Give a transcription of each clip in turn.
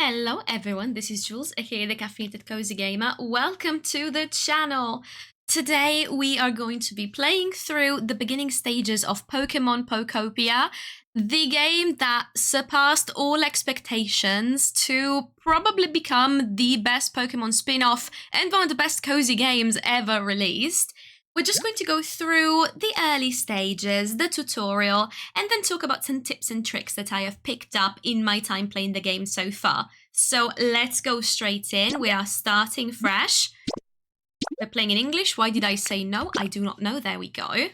Hello everyone, this is Jules, aka the Caffeinated Cozy Gamer. Welcome to the channel. Today we are going to be playing through the beginning stages of Pokemon Pokopia, the game that surpassed all expectations to probably become the best Pokemon spin-off and one of the best cozy games ever released. We're just going to go through the early stages, the tutorial, and then talk about some tips and tricks that I have picked up in my time playing the game so far. So let's go straight in. We are starting fresh. We're playing in English. Why did I say no? I do not know. There we go.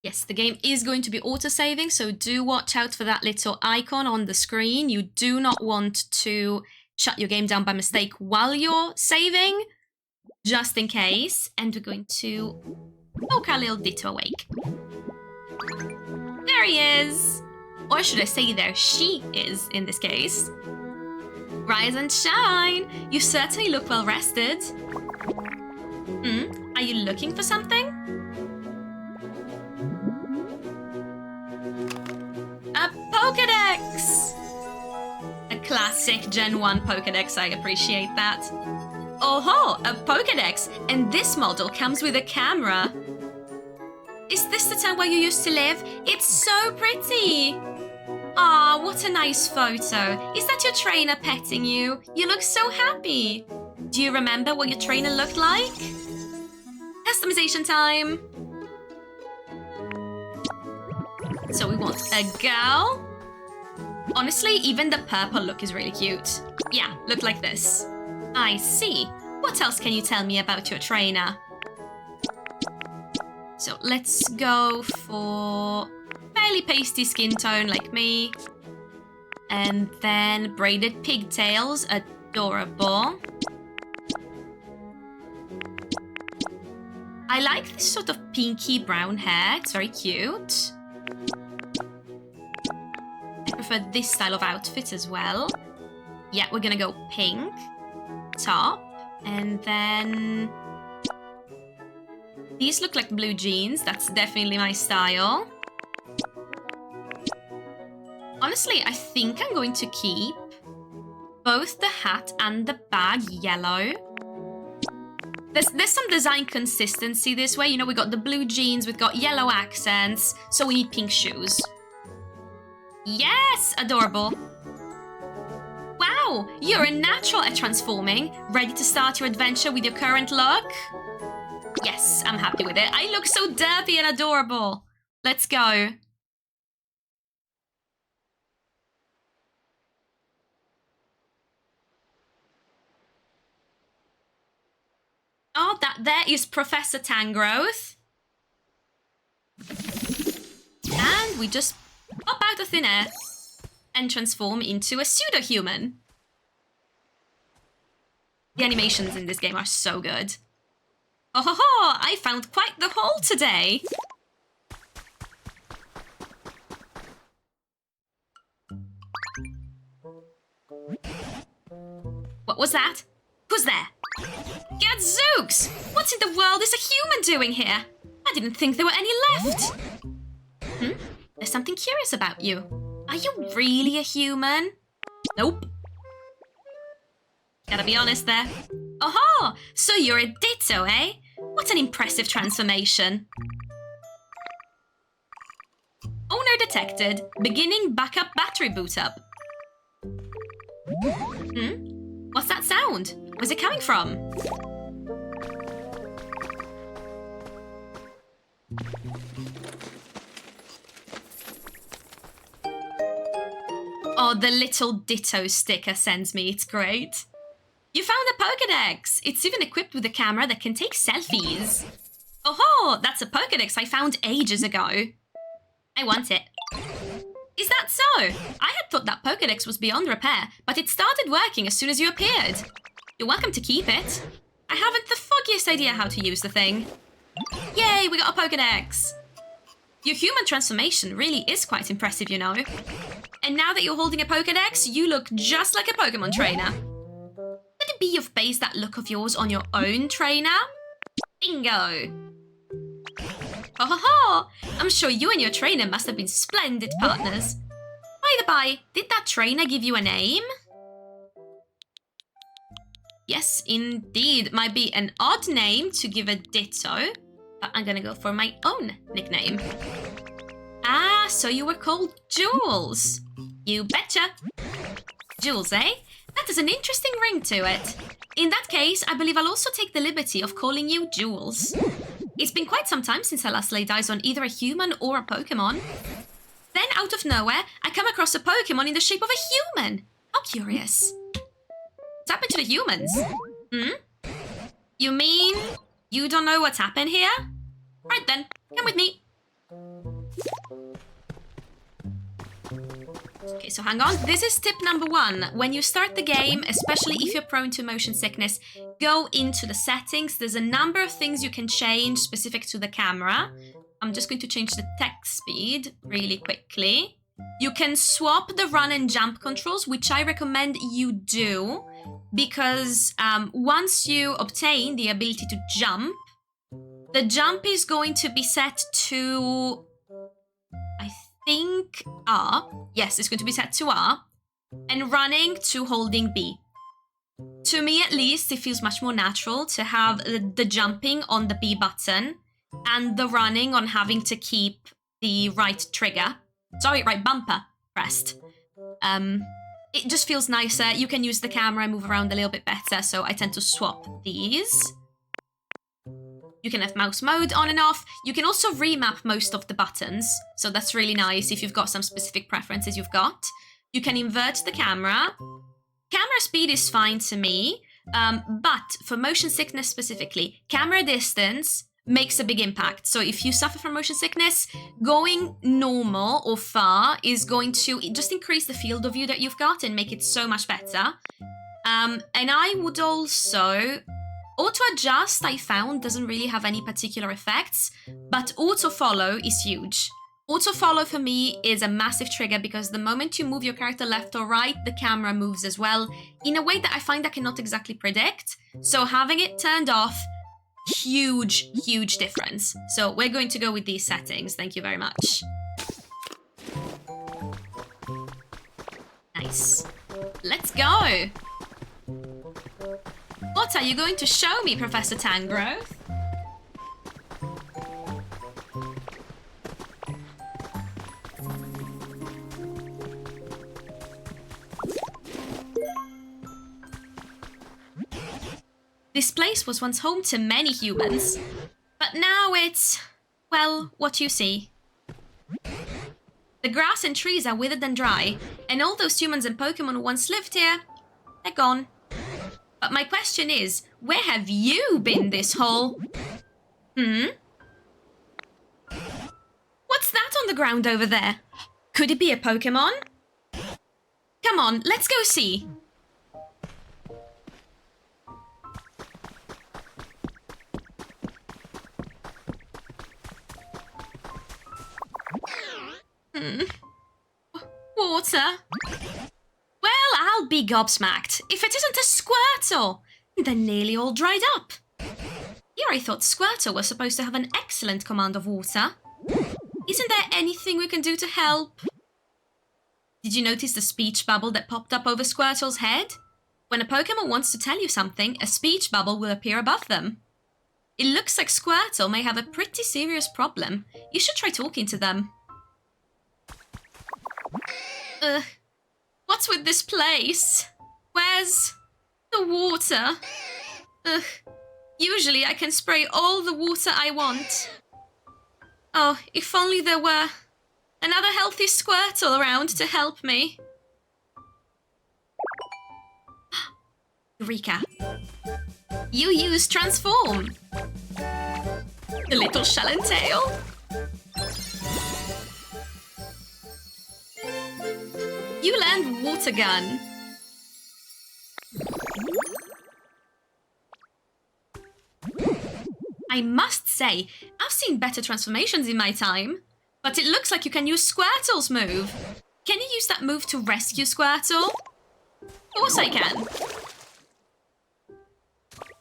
Yes, the game is going to be auto-saving, so do watch out for that little icon on the screen. You do not want to shut your game down by mistake while you're saving, just in case. And we're going to poke our little Ditto awake. There he is! Or should I say there she is, in this case. Rise and shine! You certainly look well rested. Are you looking for something? A Pokédex! A classic Gen 1 Pokédex, I appreciate that. Oh-ho, a Pokédex! And this model comes with a camera. Is this the town where you used to live? It's so pretty! Aw, what a nice photo. Is that your trainer petting you? You look so happy. Do you remember what your trainer looked like? Customization time! So we want a girl. Honestly, even the purple look is really cute. Yeah, look like this. I see. What else can you tell me about your trainer? So let's go for fairly pasty skin tone like me. And then braided pigtails, adorable. I like this sort of pinky brown hair, it's very cute. I prefer this style of outfit as well. Yeah, we're gonna go pink top, and then these look like blue jeans. That's definitely my style. Honestly, I think I'm going to keep both the hat and the bag yellow. There's some design consistency this way. You know, we got the blue jeans, we've got yellow accents, so we need pink shoes. Yes! Adorable. Wow! You're a natural at transforming. Ready to start your adventure with your current look? Yes, I'm happy with it. I look so derpy and adorable. Let's go. Oh, that there is Professor Tangrowth. And we just pop out of thin air and transform into a pseudo-human. The animations in this game are so good. Oh ho ho! I found quite the haul today! What was that? Who's there? Gadzooks! What in the world is a human doing here? I didn't think there were any left! There's something curious about you. Are you really a human? Nope. Gotta be honest there. Oh-ho! So you're a Ditto, eh? What an impressive transformation. Owner detected. Beginning backup battery boot up. What's that sound? Where's it coming from? Oh, the little Ditto sticker sends me. It's great. You found a Pokédex! It's even equipped with a camera that can take selfies. Oh-ho! That's a Pokédex I found ages ago. I want it. Is that so? I had thought that Pokédex was beyond repair, but it started working as soon as you appeared. You're welcome to keep it. I haven't the foggiest idea how to use the thing. Yay, we got a Pokédex! Your human transformation really is quite impressive, you know. And now that you're holding a Pokédex, you look just like a Pokemon trainer. Could it be you've based that look of yours on your own trainer? Bingo! Ho ho ho! I'm sure you and your trainer must have been splendid partners. By the by, did that trainer give you a name? Yes, indeed. Might be an odd name to give a Ditto, but I'm gonna go for my own nickname. Ah, so you were called Jules. You betcha. Jules, eh? That has an interesting ring to it. In that case, I believe I'll also take the liberty of calling you Jules. It's been quite some time since I last laid eyes on either a human or a Pokemon. Then, out of nowhere, I come across a Pokemon in the shape of a human. How curious. What's happened to the humans? You mean you don't know what's happened here? Right then, come with me. Okay, so hang on. This is tip number 1. When you start the game, especially if you're prone to motion sickness, go into the settings. There's a number of things you can change specific to the camera. I'm just going to change the text speed really quickly. You can swap the run and jump controls, which I recommend you do, because once you obtain the ability to jump, the jump is going to be set to, I think, R. Yes, it's going to be set to R, and running to holding B. To me, at least, it feels much more natural to have the jumping on the B button and the running on having to keep the right bumper pressed. It just feels nicer. You can use the camera and move around a little bit better, so I tend to swap these. You can have mouse mode on and off. You can also remap most of the buttons, so that's really nice if you've got some specific preferences you've got. You can invert the camera. Camera speed is fine to me, but for motion sickness specifically, camera distance makes a big impact. So if you suffer from motion sickness, going normal or far is going to just increase the field of view that you've got and make it so much better. And I would also... Auto-adjust, I found, doesn't really have any particular effects, but auto-follow is huge. Auto-follow for me is a massive trigger because the moment you move your character left or right, the camera moves as well, in a way that I find I cannot exactly predict. So having it turned off, huge, huge difference. So we're going to go with these settings. Thank you very much. Nice. Let's go. What are you going to show me, Professor Tangrowth? This place was once home to many humans, but now it's, well, what you see. The grass and trees are withered and dry, and all those humans and Pokemon who once lived here, they're gone. But my question is, where have you been this whole... What's that on the ground over there? Could it be a Pokemon? Come on, let's go see. Water? Well, I'll be gobsmacked. If it isn't a Squirtle, they're nearly all dried up. Here I thought Squirtle was supposed to have an excellent command of water. Isn't there anything we can do to help? Did you notice the speech bubble that popped up over Squirtle's head? When a Pokemon wants to tell you something, a speech bubble will appear above them. It looks like Squirtle may have a pretty serious problem. You should try talking to them. Ugh. What's with this place? Where's the water? Ugh. Usually I can spray all the water I want. Oh, if only there were another healthy Squirtle around to help me. Eureka. You use Transform. The little Shalentail. You learned Water Gun. I must say, I've seen better transformations in my time. But it looks like you can use Squirtle's move. Can you use that move to rescue Squirtle? Of course I can.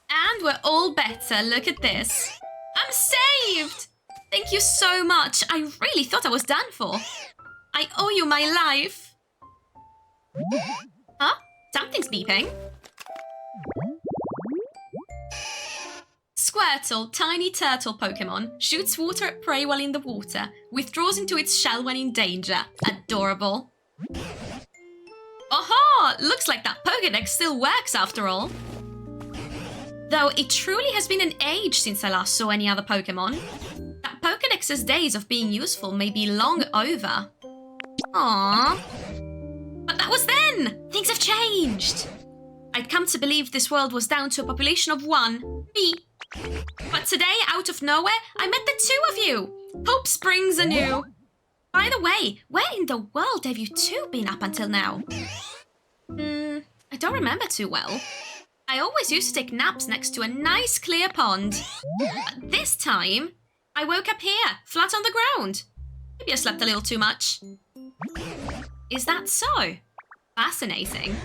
And we're all better. Look at this. I'm saved! Thank you so much. I really thought I was done for. I owe you my life. Huh? Something's beeping. Squirtle, tiny turtle Pokemon, shoots water at prey while in the water, withdraws into its shell when in danger. Adorable. Aha! Looks like that Pokédex still works after all. Though it truly has been an age since I last saw any other Pokemon. That Pokédex's days of being useful may be long over. Aww. But that was then! Things have changed! I'd come to believe this world was down to a population of 1, me. But today, out of nowhere, I met the 2 of you! Hope springs anew! By the way, where in the world have you 2 been up until now? I don't remember too well. I always used to take naps next to a nice clear pond. But this time, I woke up here, flat on the ground. Maybe I slept a little too much. Is that so? Fascinating.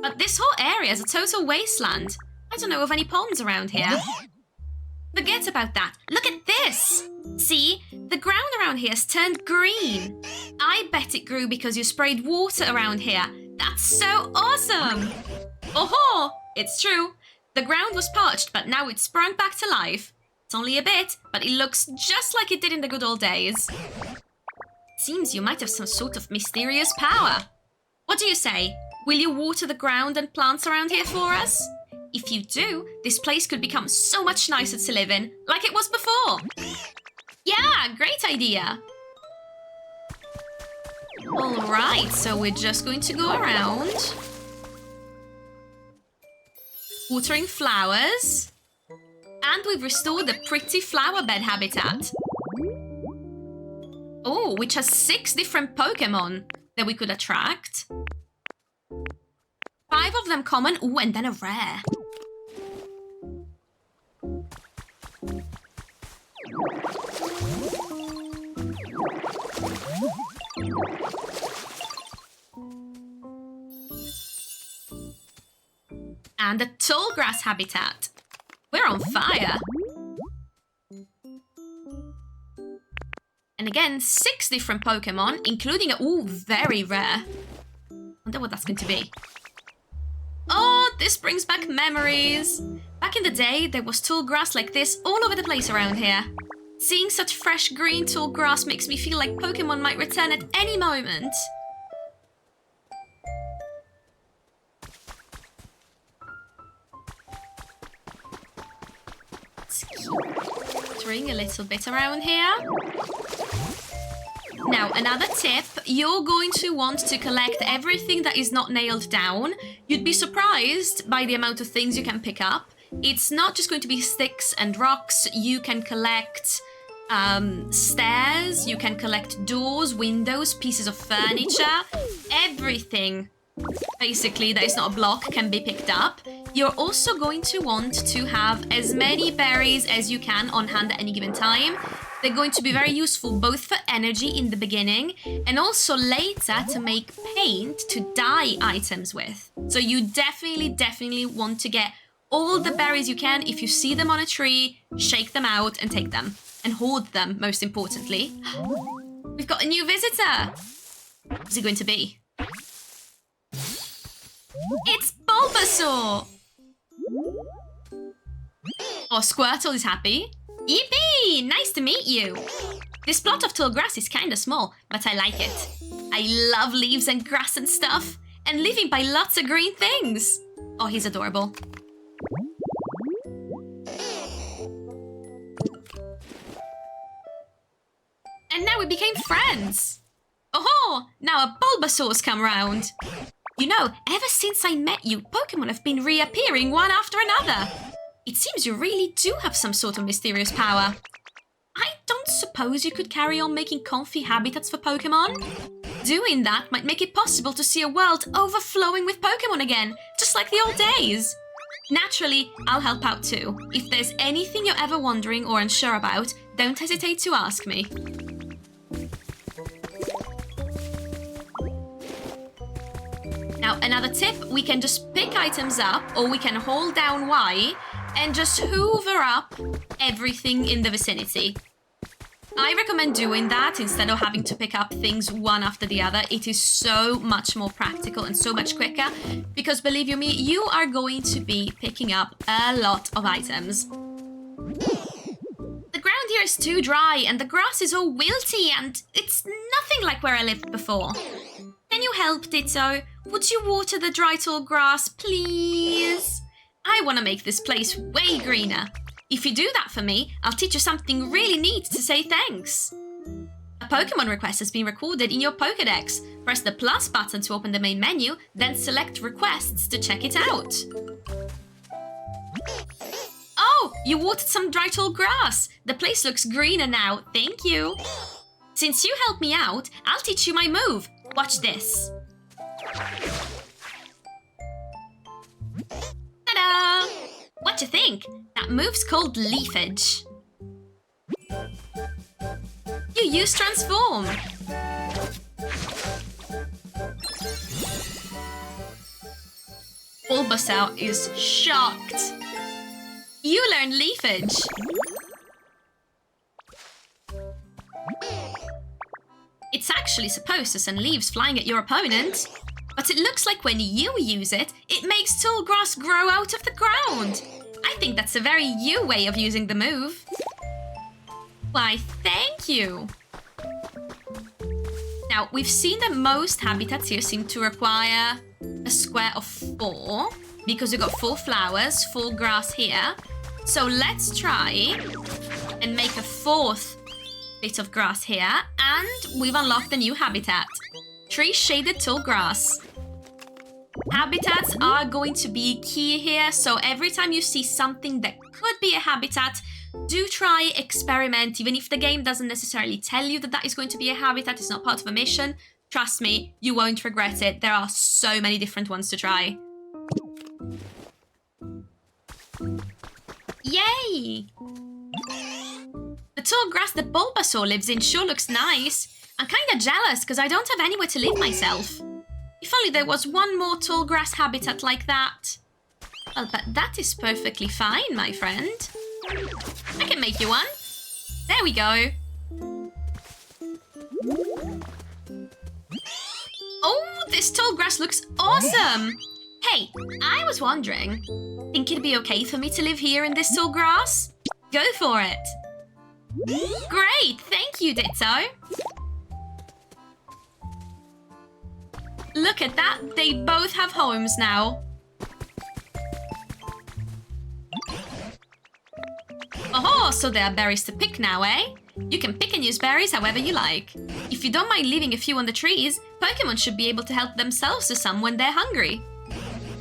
But this whole area is a total wasteland. I don't know of any ponds around here. Forget about that. Look at this. See? The ground around here has turned green. I bet it grew because you sprayed water around here. That's so awesome. Oh-ho! It's true. The ground was parched, but now it's sprung back to life. It's only a bit, but it looks just like it did in the good old days. Seems you might have some sort of mysterious power. What do you say? Will you water the ground and plants around here for us? If you do, this place could become so much nicer to live in, like it was before. Yeah, great idea. All right, so we're just going to go around. Watering flowers. And we've restored the pretty flower bed habitat. Oh, which has 6 different Pokemon that we could attract. 5 of them common, ooh, and then a rare. And a tall grass habitat. We're on fire. And again, 6 different Pokemon, including a, ooh, very rare. Wonder what that's going to be. Oh, this brings back memories. Back in the day, there was tall grass like this all over the place around here. Seeing such fresh green tall grass makes me feel like Pokemon might return at any moment. Let's keep watering a little bit around here. Now, another tip, you're going to want to collect everything that is not nailed down. You'd be surprised by the amount of things you can pick up. It's not just going to be sticks and rocks. You can collect stairs, you can collect doors, windows, pieces of furniture. Everything, basically, that is not a block can be picked up. You're also going to want to have as many berries as you can on hand at any given time. They're going to be very useful both for energy in the beginning and also later to make paint to dye items with. So you definitely want to get all the berries you can. If you see them on a tree, shake them out and take them. And hoard them, most importantly. We've got a new visitor. What's it going to be? It's Bulbasaur! Oh, Squirtle is happy. Yippee! Nice to meet you! This plot of tall grass is kinda small, but I like it. I love leaves and grass and stuff, and living by lots of green things. Oh, he's adorable. And now we became friends. Oh, now a Bulbasaur's come round. You know, ever since I met you, Pokemon have been reappearing one after another. It seems you really do have some sort of mysterious power. I don't suppose you could carry on making comfy habitats for Pokemon? Doing that might make it possible to see a world overflowing with Pokemon again, just like the old days. Naturally, I'll help out too. If there's anything you're ever wondering or unsure about, don't hesitate to ask me. Now, another tip, we can just pick items up, or we can hold down Y and just hoover up everything in the vicinity. I recommend doing that instead of having to pick up things one after the other. It is so much more practical and so much quicker because believe you me, you are going to be picking up a lot of items. The ground here is too dry and the grass is all wilty and it's nothing like where I lived before. Can you help, Ditto? Would you water the dry tall grass, please? I want to make this place way greener. If you do that for me, I'll teach you something really neat to say thanks. A Pokemon request has been recorded in your Pokédex. Press the plus button to open the main menu, then select requests to check it out. Oh, you watered some dry tall grass. The place looks greener now, thank you. Since you helped me out, I'll teach you my move. Watch this. Ta-da! What do you think? That move's called leafage. You use transform. Bulbasaur is shocked. You learned leafage. It's actually supposed to send leaves flying at your opponent. But it looks like when you use it, it makes tall grass grow out of the ground. I think that's a very you way of using the move. Why, thank you. Now, we've seen that most habitats here seem to require a square of 4 because we've got 4 flowers, 4 grass here. So let's try and make a 4th bit of grass here, and we've unlocked a new habitat. Tree shaded tall grass. Habitats are going to be key here, so every time you see something that could be a habitat, do try, experiment, even if the game doesn't necessarily tell you that that is going to be a habitat, it's not part of a mission. Trust me, you won't regret it. There are so many different ones to try. Yay! The tall grass that Bulbasaur lives in sure looks nice. I'm kinda jealous because I don't have anywhere to live myself. If only there was one more tall grass habitat like that. Well, but that is perfectly fine, my friend. I can make you one. There we go. Oh, this tall grass looks awesome. Hey, I was wondering, think it'd be okay for me to live here in this tall grass? Go for it. Great, thank you, Ditto. Look at that, they both have homes now. Oh, so there are berries to pick now, eh? You can pick and use berries however you like. If you don't mind leaving a few on the trees, Pokemon should be able to help themselves to some when they're hungry.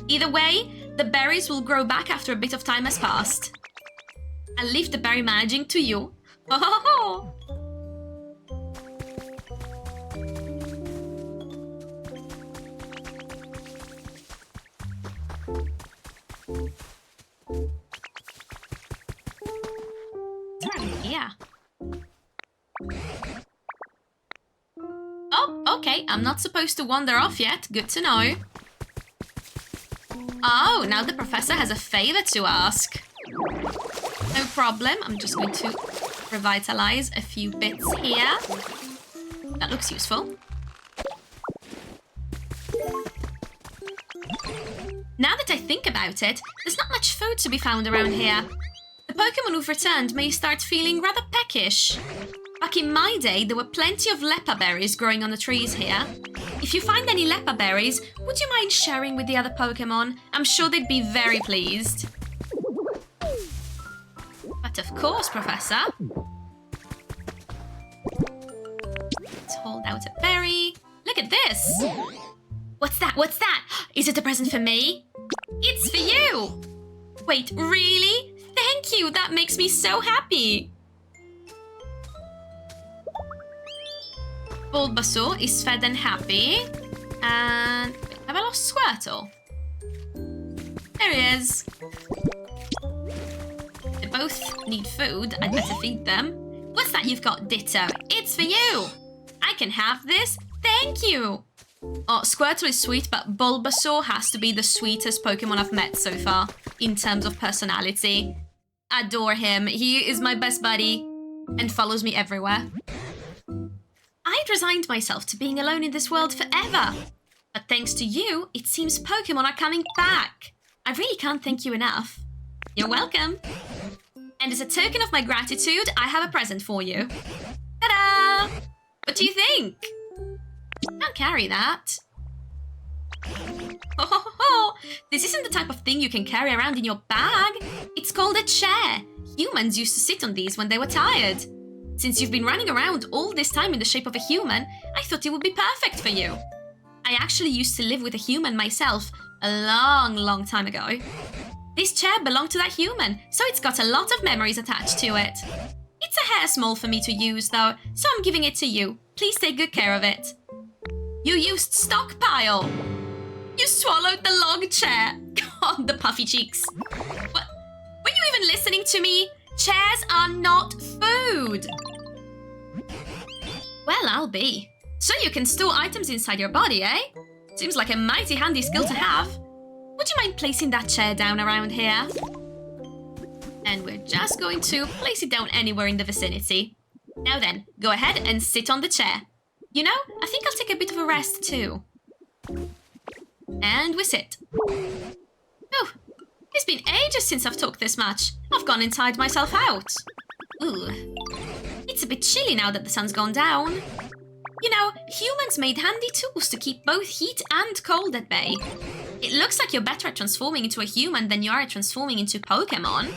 Either way, the berries will grow back after a bit of time has passed. I'll leave the berry managing to you. Oh, ho, ho. Yeah. Oh, okay. I'm not supposed to wander off yet. Good to know. Oh, now the professor has a favor to ask. No problem. I'm just going to revitalize a few bits here. That looks useful. Now that I think about it, there's not much food to be found around here. The Pokemon who've returned may start feeling rather peckish. Back in my day, there were plenty of leper berries growing on the trees here. If you find any leper berries, would you mind sharing with the other Pokemon? I'm sure they'd be very pleased. But of course, Professor. Let's hold out a berry. Look at this. What's that? What's that? Is it a present for me? It's for you. Wait, really? Thank you. That makes me so happy. Bulbasaur is fed and happy. And wait, have I lost Squirtle? There he is. They both need food. I'd better feed them. What's that you've got, Ditto? It's for you. I can have this. Thank you. Oh, Squirtle is sweet, but Bulbasaur has to be the sweetest Pokemon I've met so far in terms of personality. Adore him. He is my best buddy. and follows me everywhere. I'd resigned myself to being alone in this world forever. But thanks to you, it seems Pokemon are coming back. I really can't thank you enough. You're welcome. And as a token of my gratitude, I have a present for you. Ta-da! What do you think? Can't carry that. Ho, ho, ho, ho. This isn't the type of thing you can carry around in your bag. It's called a chair. Humans used to sit on these when they were tired. Since you've been running around all this time in the shape of a human, I thought it would be perfect for you. I actually used to live with a human myself a long, long time ago. This chair belonged to that human, so it's got a lot of memories attached to it. It's a hair small for me to use though, so I'm giving it to you. Please take good care of it. You used stockpile. You swallowed the log chair. God, the puffy cheeks. What? Were you even listening to me? Chairs are not food. Well, I'll be. So you can store items inside your body, eh? Seems like a mighty handy skill to have. Would you mind placing that chair down around here? And we're just going to place it down anywhere in the vicinity. Now then, go ahead and sit on the chair. You know, I think I'll take a bit of a rest too. And we sit. Oh, it's been ages since I've talked this much. I've gone and tired myself out. Ooh, it's a bit chilly now that the sun's gone down. You know, humans made handy tools to keep both heat and cold at bay. It looks like you're better at transforming into a human than you are at transforming into Pokemon.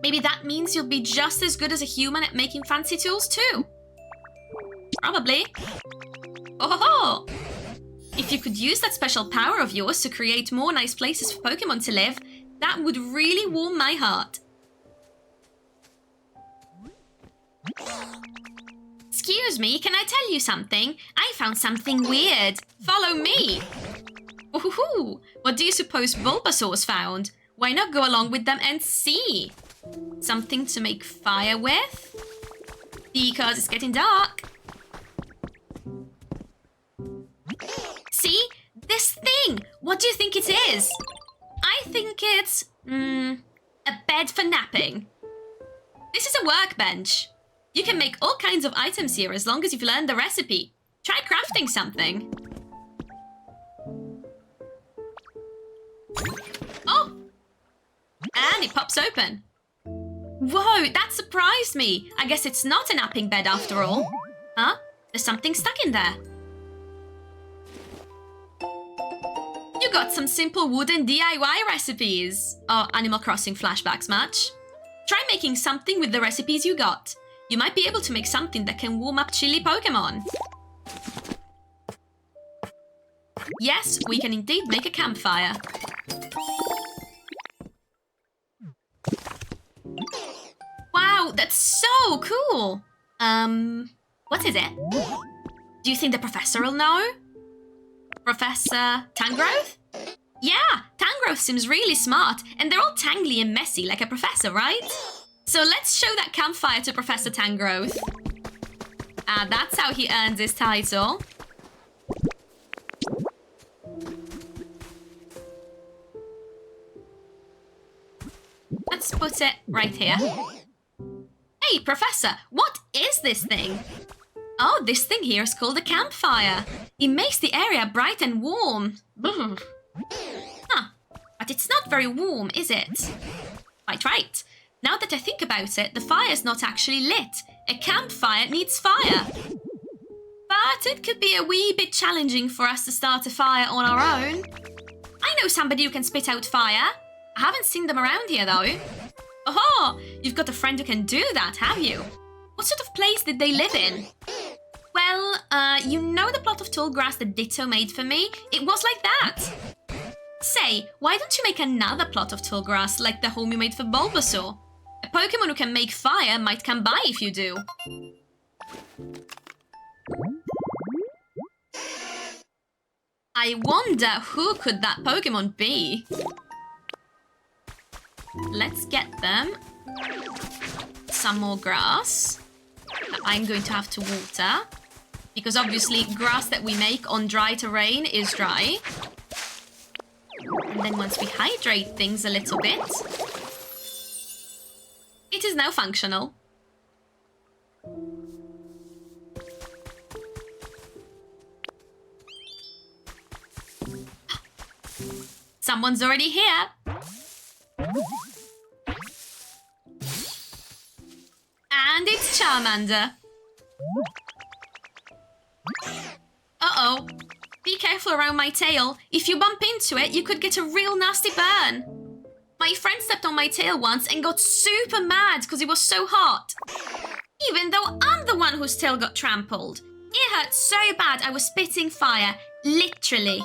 Maybe that means you'll be just as good as a human at making fancy tools too. Probably. Oh ho ho! If you could use that special power of yours to create more nice places for Pokemon to live, that would really warm my heart. Excuse me, can I tell you something? I found something weird. Follow me. Ooh, what do you suppose Bulbasaur's found? Why not go along with them and see? Something to make fire with? Because it's getting dark. See? This thing! What do you think it is? I think it's... a bed for napping. This is a workbench. You can make all kinds of items here as long as you've learned the recipe. Try crafting something. Oh! And it pops open. Whoa, that surprised me. I guess it's not a napping bed after all. Huh? There's something stuck in there. You got some simple wooden DIY recipes. Oh, Animal Crossing flashbacks match. Try making something with the recipes you got. You might be able to make something that can warm up chilly Pokemon. Yes, we can indeed make a campfire. Wow, that's so cool! What is it? Do you think the professor will know? Professor Tangrowth? Yeah, Tangrowth seems really smart, and they're all tangly and messy like a professor, right? So let's show that campfire to Professor Tangrowth. Ah, that's how he earns his title. Let's put it right here. Hey, Professor, what is this thing? Oh, this thing here is called a campfire. It makes the area bright and warm. Huh, but it's not very warm, is it? Quite right. Now that I think about it, the fire's not actually lit. A campfire needs fire. But it could be a wee bit challenging for us to start a fire on our own. I know somebody who can spit out fire. I haven't seen them around here, though. Oh, you've got a friend who can do that, have you? What sort of place did they live in? Well, you know the plot of tall grass that Ditto made for me? It was like that. Say, why don't you make another plot of tall grass like the home you made for Bulbasaur? A Pokemon who can make fire might come by if you do. I wonder who could that Pokemon be? Let's get them some more grass that I'm going to have to water. Because obviously grass that we make on dry terrain is dry. And then once we hydrate things a little bit, it is now functional. Someone's already here. And it's Charmander. Uh-oh. Be careful around my tail. If you bump into it, you could get a real nasty burn. My friend stepped on my tail once and got super mad because it was so hot. Even though I'm the one whose tail got trampled. It hurt so bad I was spitting fire. Literally.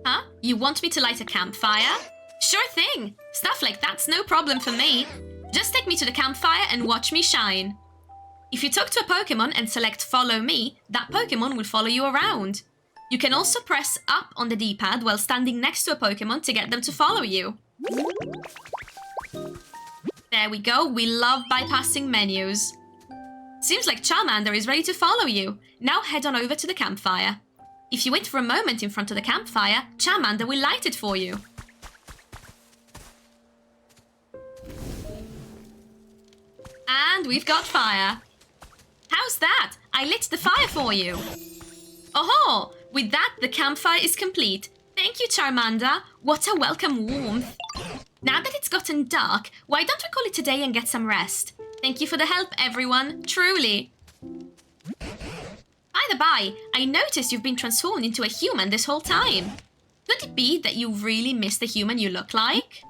Huh? You want me to light a campfire? Sure thing. Stuff like that's no problem for me. Just take me to the campfire and watch me shine. If you talk to a Pokemon and select follow me, that Pokemon will follow you around. You can also press up on the D-pad while standing next to a Pokemon to get them to follow you. There we go. We love bypassing menus. Seems like Charmander is ready to follow you. Now head on over to the campfire. If you wait for a moment in front of the campfire, Charmander will light it for you. And we've got fire. How's that? I lit the fire for you. Oh-ho! With that, the campfire is complete. Thank you, Charmander. What a welcome warmth. Now that it's gotten dark, why don't we call it a day and get some rest? Thank you for the help, everyone. Truly. By the by, I noticed you've been transformed into a human this whole time. Could it be that you really miss the human you look like?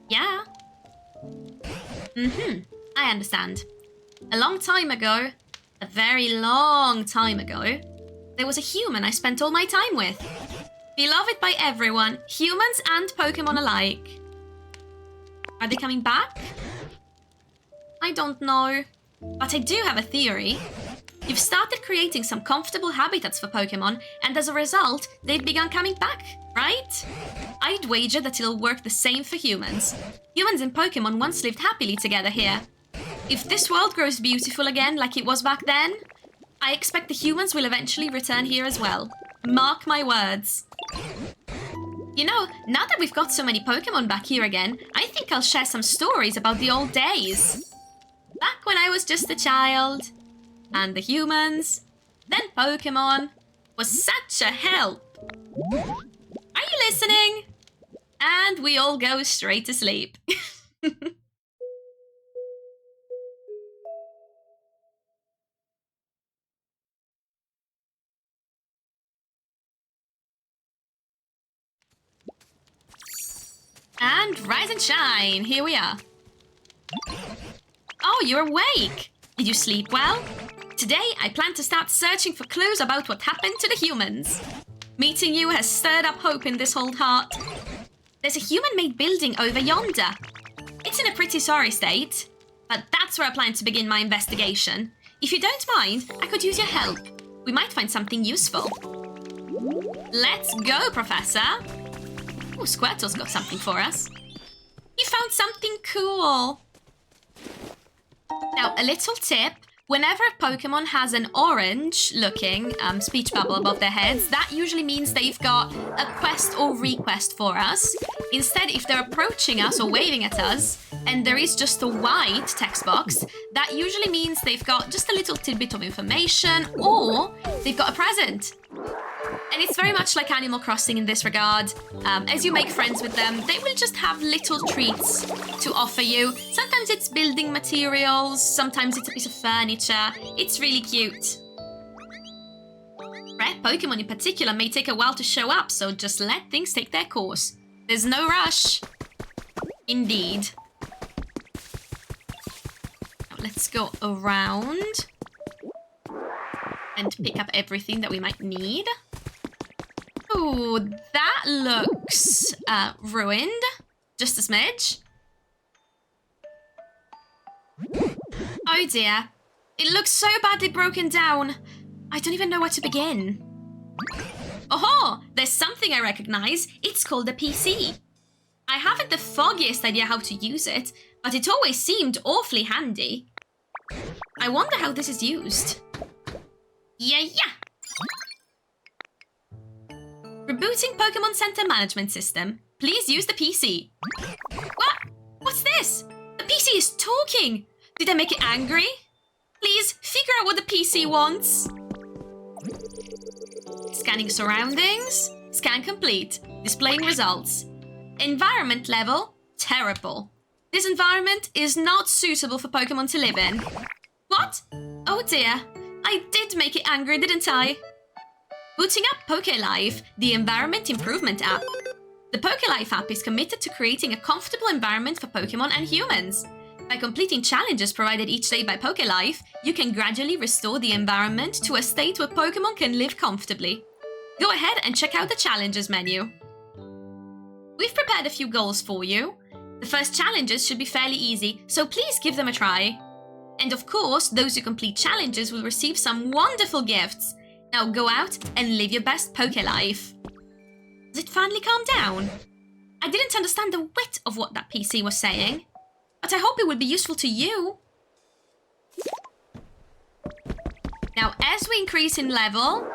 Yeah. I understand. A long time ago, a very long time ago, there was a human I spent all my time with. Beloved by everyone, humans and Pokemon alike. Are they coming back? I don't know. But I do have a theory. You've started creating some comfortable habitats for Pokemon, and as a result, they've begun coming back, right? I'd wager that it'll work the same for humans. Humans and Pokemon once lived happily together here. If this world grows beautiful again like it was back then, I expect the humans will eventually return here as well. Mark my words. You know, now that we've got so many Pokemon back here again, I think I'll share some stories about the old days. Back when I was just a child, and the humans, then Pokemon, was such a help. Are you listening? And we all go straight to sleep. And rise and shine, here we are. Oh, you're awake. Did you sleep well? Today, I plan to start searching for clues about what happened to the humans. Meeting you has stirred up hope in this old heart. There's a human-made building over yonder. It's in a pretty sorry state, but that's where I plan to begin my investigation. If you don't mind, I could use your help. We might find something useful. Let's go, Professor. Oh, Squirtle's got something for us. You found something cool. Now, a little tip. Whenever a Pokemon has an orange-looking speech bubble above their heads, that usually means they've got a quest or request for us. Instead, if they're approaching us or waving at us, and there is just a white text box, that usually means they've got just a little tidbit of information, or they've got a present. And it's very much like Animal Crossing in this regard. As you make friends with them, they will just have little treats to offer you. Sometimes it's building materials, sometimes it's a piece of furniture. It's really cute. Rare Pokemon in particular may take a while to show up, so just let things take their course. There's no rush. Indeed. Now let's go around and pick up everything that we might need. Ooh, that looks ruined. Just a smidge. Oh dear. It looks so badly broken down. I don't even know where to begin. Oh, there's something I recognize. It's called a PC. I haven't the foggiest idea how to use it, but it always seemed awfully handy. I wonder how this is used. Yeah. Rebooting Pokemon Center Management System. Please use the PC. What? What's this? The PC is talking. Did I make it angry? Please figure out what the PC wants. Scanning surroundings. Scan complete. Displaying results. Environment level, terrible. This environment is not suitable for Pokemon to live in. What? Oh dear. I did make it angry, didn't I? Booting up PokeLife, the environment improvement app. The PokeLife app is committed to creating a comfortable environment for Pokemon and humans. By completing challenges provided each day by PokeLife, you can gradually restore the environment to a state where Pokemon can live comfortably. Go ahead and check out the challenges menu. We've prepared a few goals for you. The first challenges should be fairly easy, so please give them a try. And of course, those who complete challenges will receive some wonderful gifts. Now go out and live your best PokeLife. Does it finally calm down? I didn't understand the wit of what that PC was saying, but I hope it will be useful to you. Now, as we increase in level,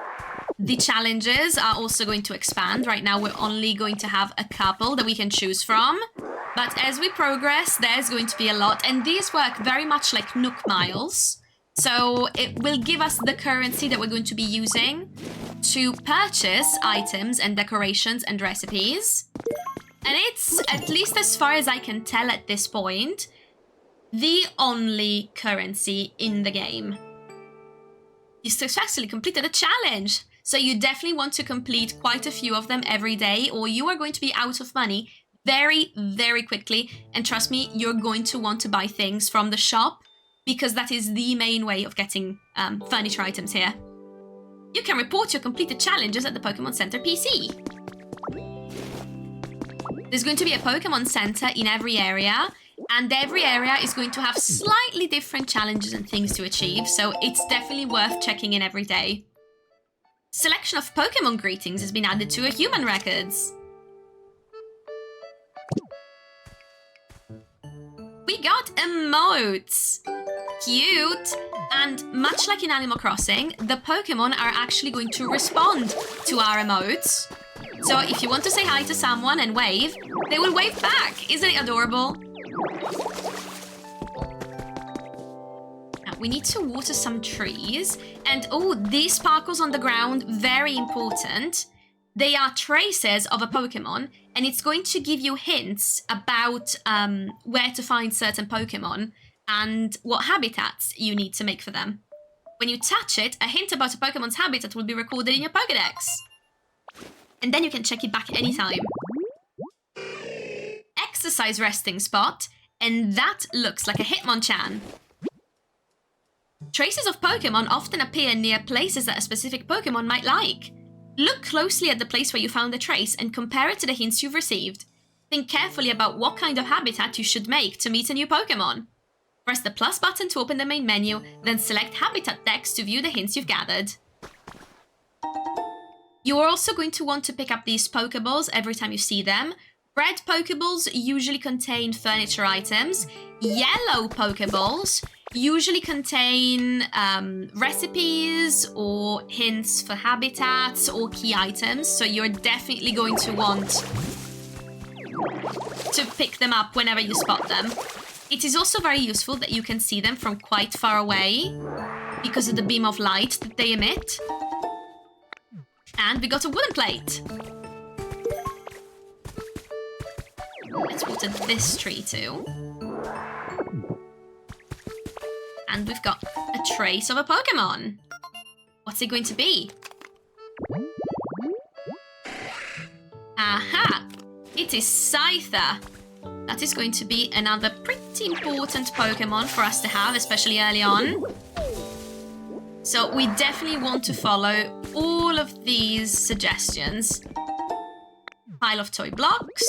the challenges are also going to expand. Right now, we're only going to have a couple that we can choose from. But as we progress, there's going to be a lot. And these work very much like Nook Miles. So it will give us the currency that we're going to be using to purchase items and decorations and recipes. And it's, at least as far as I can tell at this point, the only currency in the game. You successfully completed a challenge. So you definitely want to complete quite a few of them every day, or you are going to be out of money very, very quickly. And trust me, you're going to want to buy things from the shop because that is the main way of getting furniture items here. You can report your completed challenges at the Pokemon Center PC. There's going to be a Pokemon Center in every area, and every area is going to have slightly different challenges and things to achieve, so it's definitely worth checking in every day. Selection of Pokemon greetings has been added to a human records. We got emotes! Cute! And much like in Animal Crossing, the Pokemon are actually going to respond to our emotes. So if you want to say hi to someone and wave, they will wave back. Isn't it adorable? Now, we need to water some trees. And oh, these sparkles on the ground, very important. They are traces of a Pokemon, and it's going to give you hints about where to find certain Pokemon and what habitats you need to make for them. When you touch it, a hint about a Pokemon's habitat will be recorded in your Pokédex. And then you can check it back anytime. Exercise resting spot, and that looks like a Hitmonchan. Traces of Pokemon often appear near places that a specific Pokemon might like. Look closely at the place where you found the trace and compare it to the hints you've received. Think carefully about what kind of habitat you should make to meet a new Pokemon. Press the plus button to open the main menu, then select Habitat text to view the hints you've gathered. You are also going to want to pick up these Pokeballs every time you see them. Red Pokeballs usually contain furniture items. Yellow Pokeballs usually contain recipes or hints for habitats or key items. So you're definitely going to want to pick them up whenever you spot them. It is also very useful that you can see them from quite far away because of the beam of light that they emit. And we got a wooden plate. Let's water this tree too. And we've got a trace of a Pokemon. What's it going to be? Aha! It is Scyther. That is going to be another pretty important Pokemon for us to have, especially early on. So we definitely want to follow all of these suggestions. Pile of toy blocks.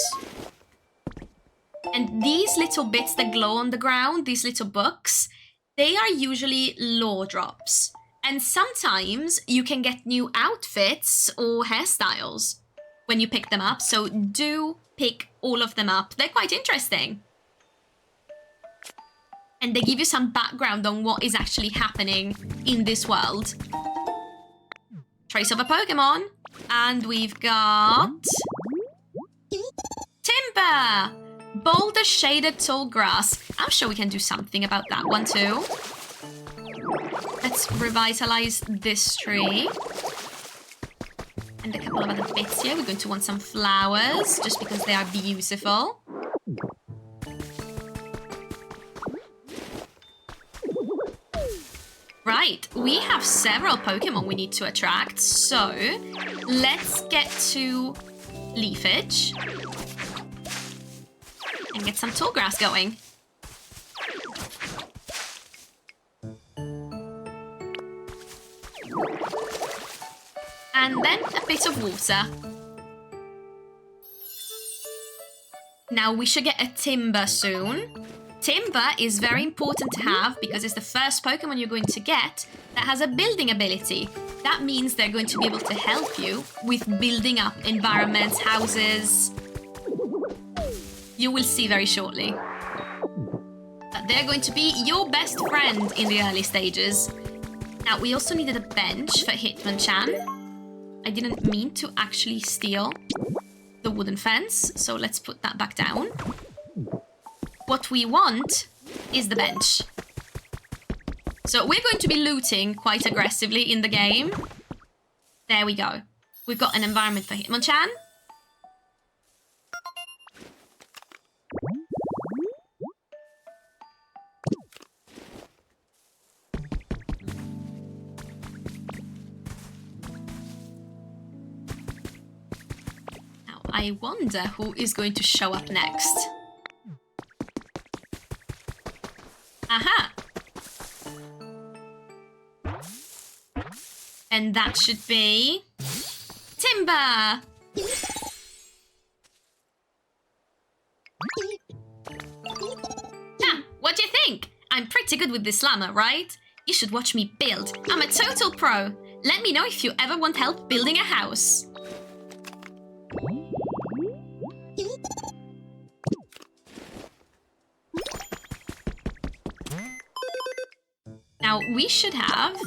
And these little bits that glow on the ground, these little books, they are usually lore drops. And sometimes you can get new outfits or hairstyles when you pick them up. So do pick all of them up. They're quite interesting. And they give you some background on what is actually happening in this world. Trace of a Pokemon. And we've got... Timber! Boulder shaded tall grass. I'm sure we can do something about that one too. Let's revitalize this tree. And a couple of other bits here. We're going to want some flowers, just because they are beautiful. Right, we have several Pokemon we need to attract, so let's get to Leafage and get some tall grass going. And then a bit of water. Now we should get a Timber soon. Timber is very important to have because it's the first Pokemon you're going to get that has a building ability. That means they're going to be able to help you with building up environments, houses. You will see very shortly. But they're going to be your best friend in the early stages. Now, we also needed a bench for Hitmonchan. I didn't mean to actually steal the wooden fence, so let's put that back down. What we want is the bench. So we're going to be looting quite aggressively in the game. There we go. We've got an environment for Hitmonchan. Now, I wonder who is going to show up next. Aha! And that should be Timber! Ah, what do you think? I'm pretty good with this slammer, right? You should watch me build. I'm a total pro. Let me know if you ever want help building a house. Now, we should have...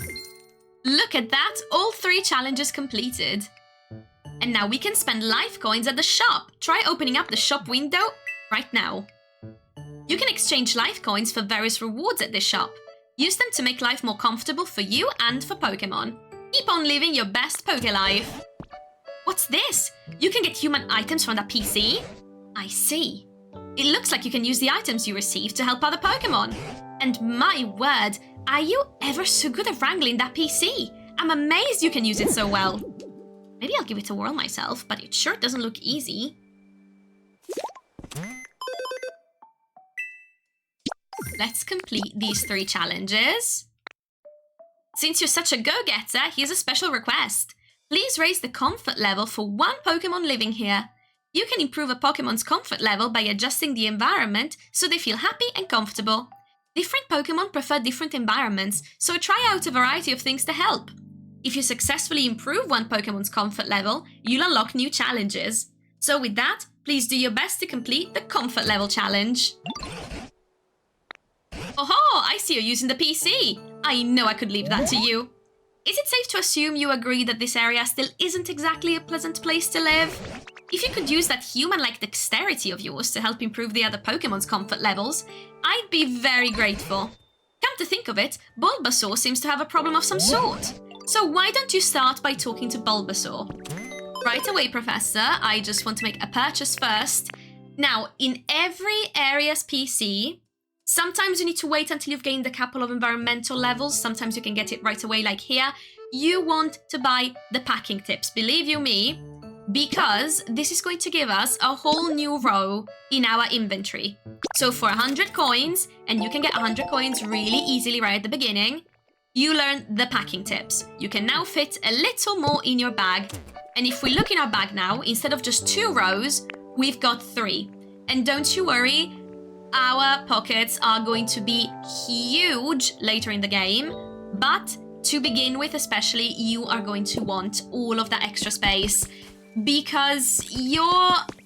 Look at that! All 3 challenges completed. And now we can spend life coins at the shop. Try opening up the shop window right now. You can exchange life coins for various rewards at this shop. Use them to make life more comfortable for you and for Pokemon. Keep on living your best Poke life. What's this? You can get human items from that PC? I see. It looks like you can use the items you receive to help other Pokemon. And my word, are you ever so good at wrangling that PC? I'm amazed you can use it so well. Maybe I'll give it a whirl myself, but it sure doesn't look easy. Let's complete these 3 challenges. Since you're such a go-getter, here's a special request. Please raise the comfort level for 1 Pokemon living here. You can improve a Pokemon's comfort level by adjusting the environment so they feel happy and comfortable. Different Pokemon prefer different environments, so try out a variety of things to help. If you successfully improve 1 Pokemon's comfort level, you'll unlock new challenges. So with that, please do your best to complete the comfort level challenge. Oh, I see you're using the PC. I know I could leave that to you. Is it safe to assume you agree that this area still isn't exactly a pleasant place to live? If you could use that human-like dexterity of yours to help improve the other Pokemon's comfort levels, I'd be very grateful. Come to think of it, Bulbasaur seems to have a problem of some sort. So why don't you start by talking to Bulbasaur? Right away, Professor. I just want to make a purchase first. Now, in every area's PC, sometimes you need to wait until you've gained a couple of environmental levels. Sometimes you can get it right away, like here. You want to buy the packing tips, believe you me, because this is going to give us a whole new row in our inventory. So for 100 coins, and you can get 100 coins really easily right at the beginning, you learn the packing tips. You can now fit a little more in your bag. And if we look in our bag now, instead of just 2 rows, we've got 3. And don't you worry, our pockets are going to be huge later in the game. But to begin with especially, you are going to want all of that extra space, because you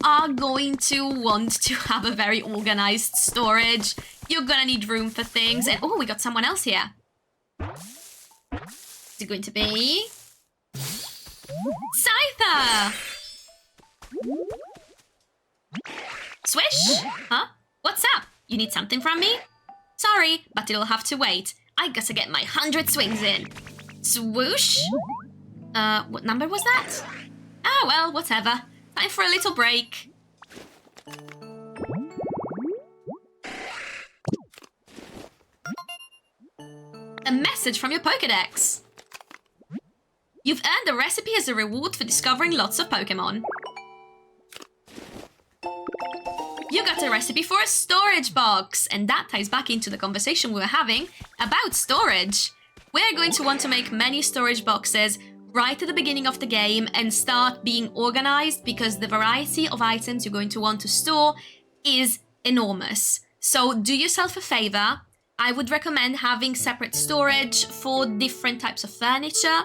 are going to want to have a very organized storage. You're gonna need room for things. And oh, we got someone else here. Is it going to be Scyther? Swish? Huh? What's up? You need something from me? Sorry, but it'll have to wait. I gotta get my 100 swings in. Swoosh. What number was that? Ah, well, whatever. Time for a little break. A message from your Pokédex. You've earned a recipe as a reward for discovering lots of Pokemon. You got a recipe for a storage box, and that ties back into the conversation we were having about storage. We're going to want to make many storage boxes right at the beginning of the game and start being organized because the variety of items you're going to want to store is enormous. So do yourself a favor. I would recommend having separate storage for different types of furniture,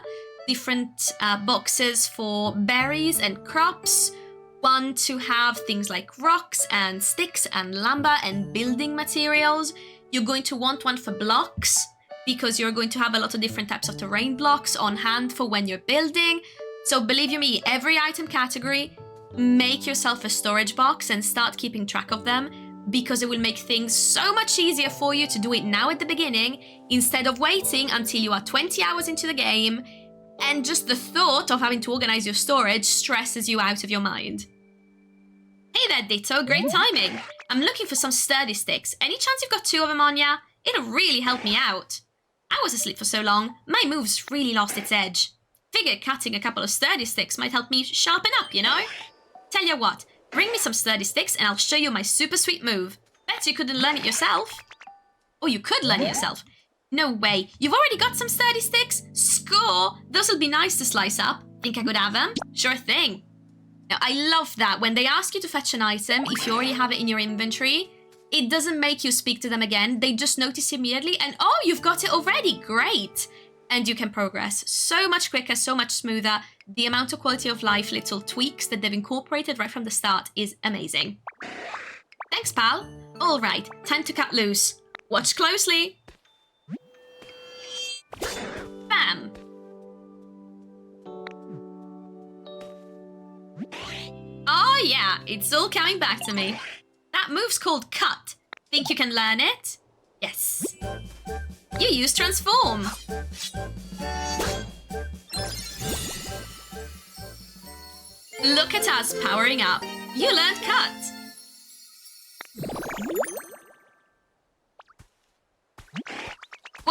different boxes for berries and crops, one to have things like rocks and sticks and lumber and building materials. You're going to want one for blocks because you're going to have a lot of different types of terrain blocks on hand for when you're building. So believe you me, every item category, make yourself a storage box and start keeping track of them because it will make things so much easier for you to do it now at the beginning instead of waiting until you are 20 hours into the game and just the thought of having to organize your storage stresses you out of your mind. Hey there, Ditto, great timing. I'm looking for some sturdy sticks. Any chance you've got 2 of them on ya? It'll really help me out. I was asleep for so long, my move's really lost its edge. Figured cutting a couple of sturdy sticks might help me sharpen up, you know? Tell ya what, bring me some sturdy sticks and I'll show you my super sweet move. Bet you couldn't learn it yourself. Or you could learn it yourself. No way, you've already got some sturdy sticks? Score! Those'll be nice to slice up. Think I could have them? Sure thing. Now, I love that when they ask you to fetch an item, if you already have it in your inventory, it doesn't make you speak to them again. They just notice immediately and, oh, you've got it already. Great. And you can progress so much quicker, so much smoother. The amount of quality of life little tweaks that they've incorporated right from the start is amazing. Thanks, pal. All right, time to cut loose. Watch closely. Bam. Oh yeah, it's all coming back to me. That move's called cut. Think you can learn it? Yes. You use transform. Look at us powering up. You learned cut.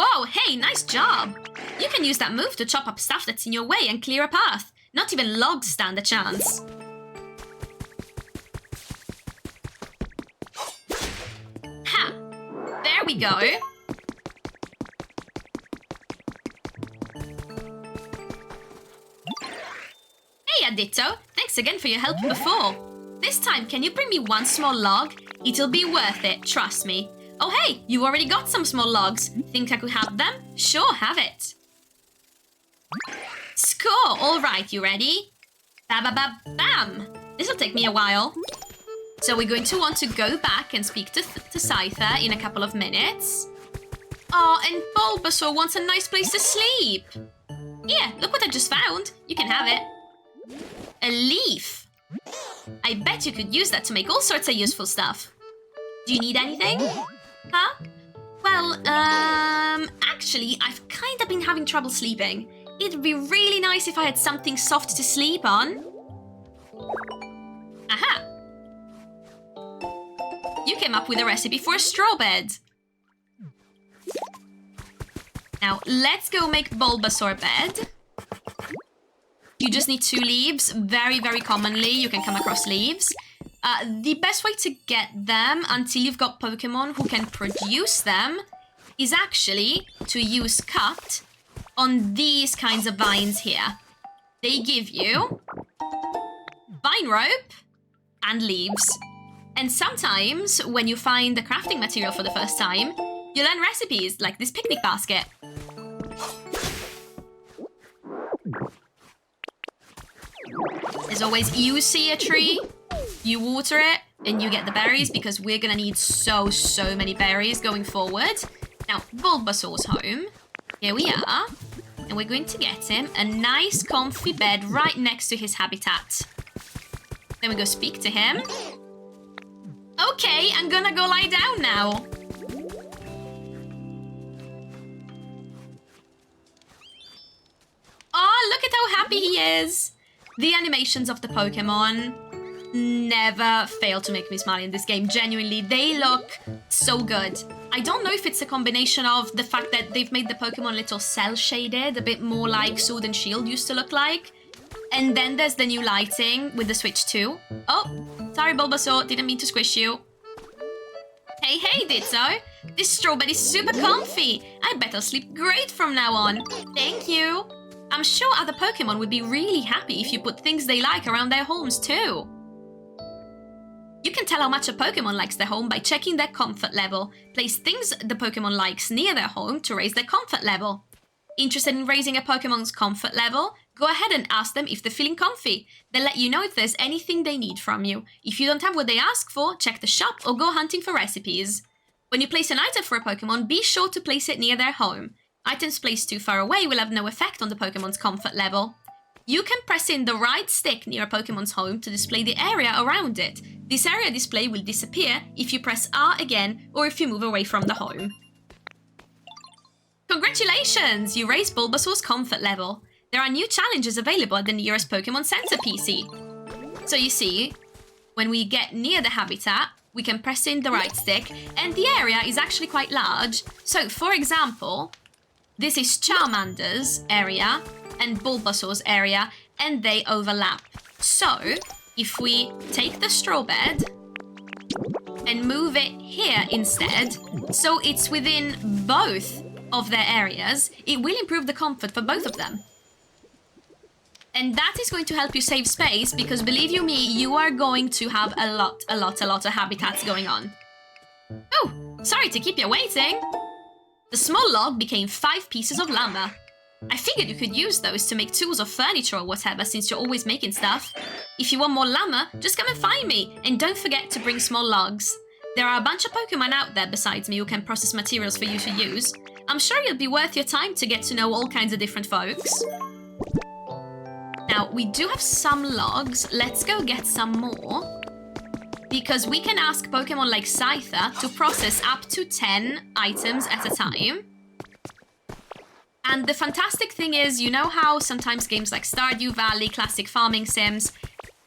Whoa, hey, nice job. You can use that move to chop up stuff that's in your way and clear a path. Not even logs stand a chance. Ha! There we go. Hey, Ditto. Thanks again for your help before. This time, can you bring me one small log? It'll be worth it, trust me. Oh, hey, you already got some small logs. Think I could have them? Sure, have it. Score! All right, you ready? Ba-ba-ba-bam! This'll take me a while. So we're going to want to go back and speak to Scyther in a couple of minutes. Oh, and Bulbasaur wants a nice place to sleep. Yeah, look what I just found. You can have it. A leaf. I bet you could use that to make all sorts of useful stuff. Do you need anything? Huh? Well, actually, I've kind of been having trouble sleeping. It'd be really nice if I had something soft to sleep on. Aha! You came up with a recipe for a straw bed. Now, let's go make Bulbasaur bed. You just need 2 leaves. Very, very commonly, you can come across leaves. The best way to get them until you've got Pokemon who can produce them is actually to use cut on these kinds of vines here. They give you vine rope and leaves. And sometimes when you find the crafting material for the first time, you learn recipes like this picnic basket. As always, you see a tree, you water it, and you get the berries because we're gonna need so many berries going forward. Now, Bulbasaur's home. Here we are. And we're going to get him a nice comfy bed right next to his habitat. Then we go speak to him. Okay, I'm gonna go lie down now. happy he is. The animations of the Pokemon never fail to make me smile in this game. Genuinely, they look so good. I don't know if it's a combination of the fact that they've made the Pokemon a little cel-shaded, a bit more like Sword and Shield used to look like. And then there's the new lighting with the Switch 2. Oh, sorry Bulbasaur, didn't mean to squish you. Hey, hey Ditto! This strawberry's super comfy! I bet I'll sleep great from now on. Thank you! I'm sure other Pokemon would be really happy if you put things they like around their homes too. You can tell how much a Pokemon likes their home by checking their comfort level. Place things the Pokemon likes near their home to raise their comfort level. Interested in raising a Pokemon's comfort level? Go ahead and ask them if they're feeling comfy. They'll let you know if there's anything they need from you. If you don't have what they ask for, check the shop or go hunting for recipes. When you place an item for a Pokemon, be sure to place it near their home. Items placed too far away will have no effect on the Pokemon's comfort level. You can press in the right stick near a Pokemon's home to display the area around it. This area display will disappear if you press R again or if you move away from the home. Congratulations! You raised Bulbasaur's comfort level. There are new challenges available at the nearest Pokemon Center PC. So you see, when we get near the habitat, we can press in the right stick, and the area is actually quite large. So, for example, this is Charmander's area and Bulbasaur's area, and they overlap. So, if we take the straw bed and move it here instead, so it's within both of their areas, it will improve the comfort for both of them. And that is going to help you save space, because believe you me, you are going to have a lot of habitats going on. Oh, sorry to keep you waiting. The small log became 5 pieces of lumber. I figured you could use those to make tools or furniture or whatever, since you're always making stuff. If you want more lumber, just come and find me, and don't forget to bring small logs. There are a bunch of Pokemon out there besides me who can process materials for you to use. I'm sure it'll be worth your time to get to know all kinds of different folks. Now, we do have some logs. Let's go get some more. Because we can ask Pokemon like Scyther to process up to 10 items at a time. And the fantastic thing is, you know how sometimes games like Stardew Valley, classic farming sims,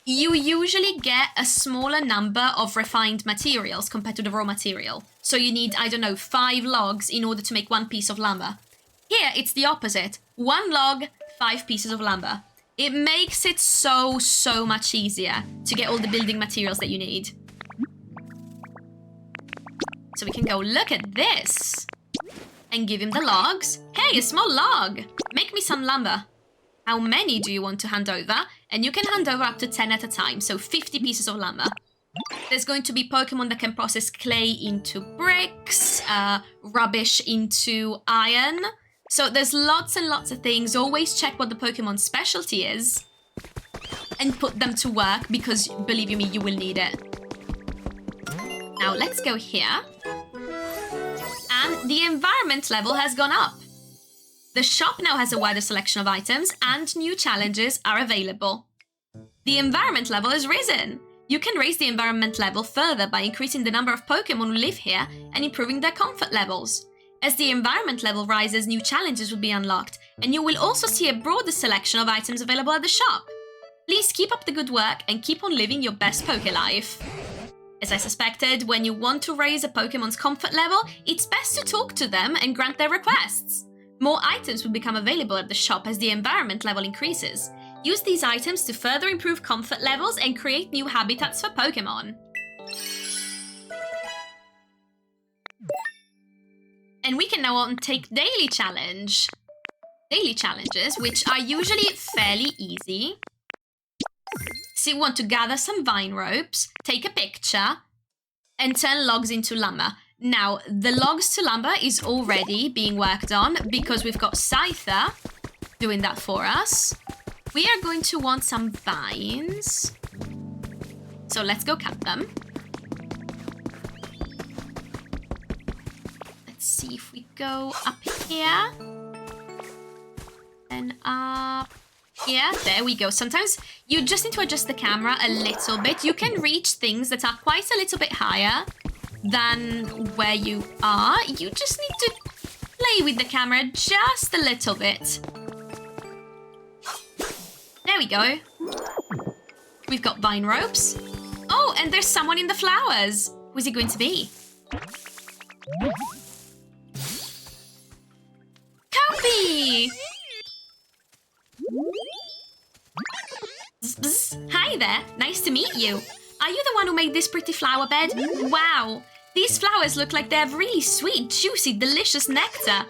you usually get a smaller number of refined materials compared to the raw material. So you need, I don't know, 5 logs in order to make 1 piece of lumber. Here, it's the opposite. 1 log, 5 pieces of lumber. It makes it so much easier to get all the building materials that you need. So we can go look at this and give him the logs. Hey, a small log! Make me some lumber. How many do you want to hand over? And you can hand over up to 10 at a time, so 50 pieces of lumber. There's going to be Pokemon that can process clay into bricks, rubbish into iron. So there's lots and lots of things. Always check what the Pokemon's specialty is and put them to work, because believe you me, you will need it. Now let's go here. And the environment level has gone up. The shop now has a wider selection of items and new challenges are available. The environment level has risen. You can raise the environment level further by increasing the number of Pokemon who live here and improving their comfort levels. As the environment level rises, new challenges will be unlocked, and you will also see a broader selection of items available at the shop. Please keep up the good work and keep on living your best Poké life. As I suspected, when you want to raise a Pokemon's comfort level, it's best to talk to them and grant their requests. More items will become available at the shop as the environment level increases. Use these items to further improve comfort levels and create new habitats for Pokemon. And we can now take daily challenges, which are usually fairly easy. So you want to gather some vine ropes, take a picture, and turn logs into lumber. Now, the logs to lumber is already being worked on because we've got Scyther doing that for us. We are going to want some vines. So let's go cut them. Let's see if we go up here. And up here. There we go. Sometimes you just need to adjust the camera a little bit. You can reach things that are quite a little bit higher than where you are. You just need to play with the camera just a little bit. we go. We've got vine ropes. Oh, and there's someone in the flowers. Who's it going to be? Kobe! Bzz, bzz. Hi there, nice to meet you. Are you the one who made this pretty flower bed? Wow, these flowers look like they have really sweet, juicy, delicious nectar.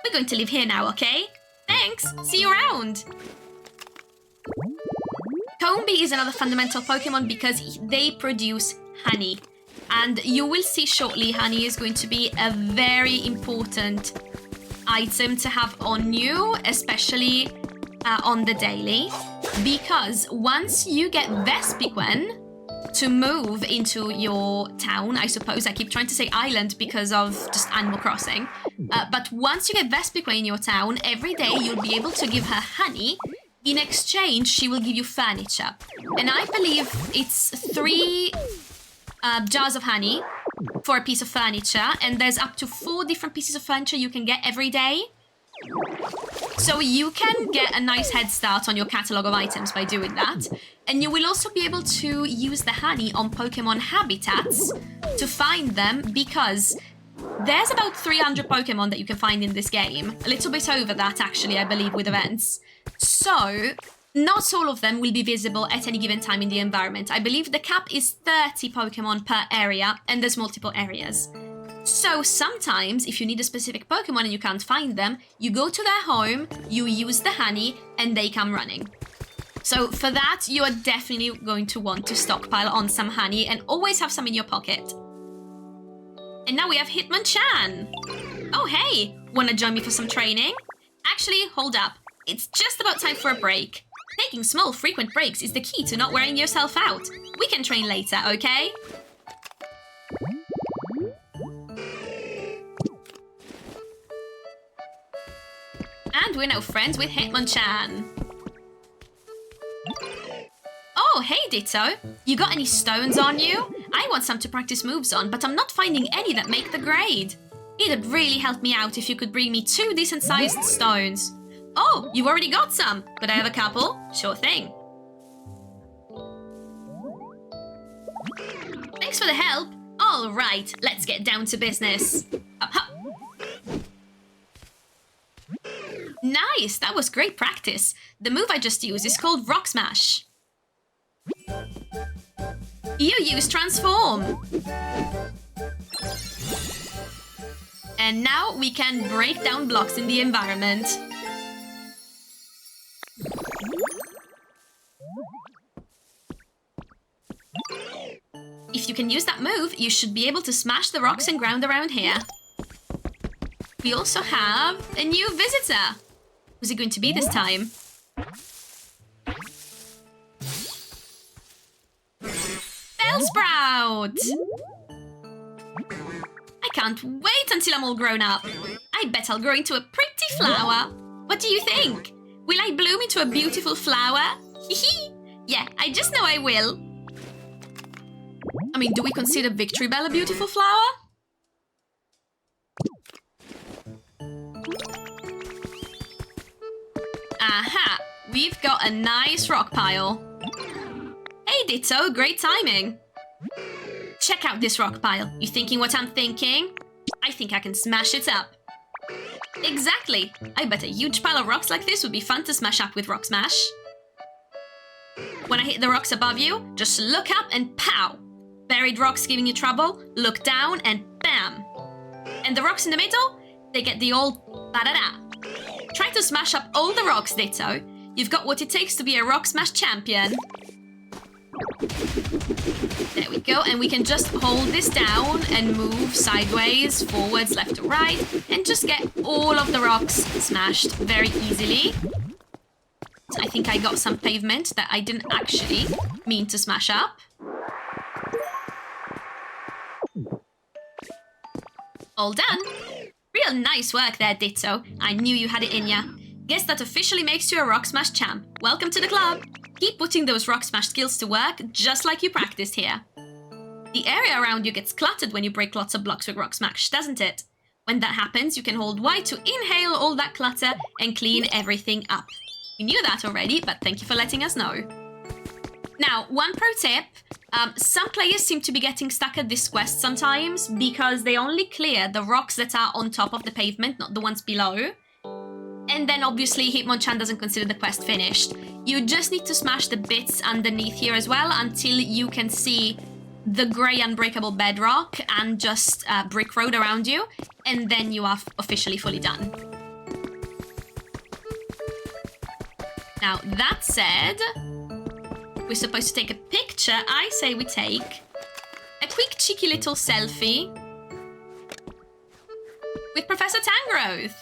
We're going to live here now, okay? Thanks, see you around. Combi is another fundamental Pokemon because they produce honey. And you will see shortly, honey is going to be a very important item to have on you, especially on the daily. Because once you get Vespiquen to move into your town, I suppose, I keep trying to say island because of just Animal Crossing. But once you get Vespiquen in your town, every day you'll be able to give her honey. In exchange, she will give you furniture. And I believe it's 3 jars of honey for a piece of furniture. And there's up to 4 different pieces of furniture you can get every day. So you can get a nice head start on your catalogue of items by doing that. And you will also be able to use the honey on Pokemon habitats to find them, because there's about 300 Pokemon that you can find in this game. A little bit over that, actually, I believe, with events. So, not all of them will be visible at any given time in the environment. I believe the cap is 30 Pokemon per area, and there's multiple areas. So sometimes, if you need a specific Pokemon and you can't find them, you go to their home, you use the honey, and they come running. So for that, you are definitely going to want to stockpile on some honey and always have some in your pocket. And now we have Hitmonchan. Oh, hey, wanna join me for some training? Actually, hold up. It's just about time for a break. Taking small, frequent breaks is the key to not wearing yourself out. We can train later, okay? And we're now friends with Hitmonchan. Oh, hey Ditto! You got any stones on you? I want some to practice moves on, but I'm not finding any that make the grade. It'd really help me out if you could bring me 2 decent-sized stones. Oh, you've already got some. Could I have a couple? Sure thing. Thanks for the help. All right, let's get down to business. Up, up. Nice, that was great practice. The move I just used is called Rock Smash. You use Transform. And now we can break down blocks in the environment. If you can use that move, you should be able to smash the rocks and ground around here. We also have a new visitor. Who's it going to be this time? Bellsprout! I can't wait until I'm all grown up. I bet I'll grow into a pretty flower. What do you think? Will I bloom into a beautiful flower? Hee. Yeah, I just know I will. I mean, do we consider Victory Bell a beautiful flower? Aha! We've got a nice rock pile. Hey Ditto, great timing. Check out this rock pile. You thinking what I'm thinking? I think I can smash it up. Exactly. I bet a huge pile of rocks like this would be fun to smash up with Rock Smash. When I hit the rocks above you, just look up and pow! Buried rocks giving you trouble, look down and bam! And the rocks in the middle, they get the old ba-da-da. Try to smash up all the rocks, Ditto. You've got what it takes to be a Rock Smash champion. There we go, and we can just hold this down and move sideways, forwards, left to right, and just get all of the rocks smashed very easily. I think I got some pavement that I didn't actually mean to smash up. All done. Real nice work there, Ditto. I knew you had it in ya. Guess that officially makes you a Rock Smash champ. Welcome to the club. Keep putting those Rock Smash skills to work, just like you practiced here. The area around you gets cluttered when you break lots of blocks with Rock Smash, doesn't it? When that happens, you can hold Y to inhale all that clutter and clean everything up. We knew that already, but thank you for letting us know. Now, one pro tip, some players seem to be getting stuck at this quest sometimes because they only clear the rocks that are on top of the pavement, not the ones below. And then obviously Hitmonchan doesn't consider the quest finished. You just need to smash the bits underneath here as well until you can see the grey unbreakable bedrock and just brick road around you, and then you are officially fully done. Now, that said, we're supposed to take a picture. I say we take a quick cheeky little selfie with Professor Tangrowth.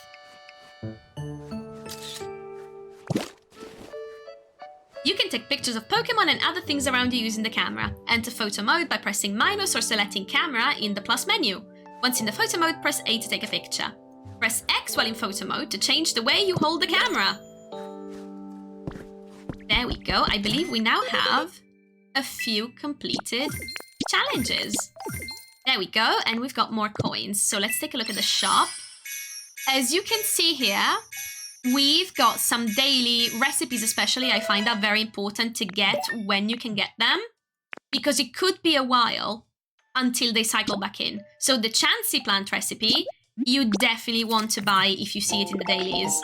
You can take pictures of Pokemon and other things around you using the camera. Enter photo mode by pressing minus or selecting camera in the plus menu. Once in the photo mode, press A to take a picture. Press X while in photo mode to change the way you hold the camera. There we go. I believe we now have a few completed challenges. There we go, and we've got more coins. So let's take a look at the shop. As you can see here, we've got some daily recipes, especially. I find that very important to get when you can get them, because it could be a while until they cycle back in. So the Chansey plant recipe, you definitely want to buy if you see it in the dailies.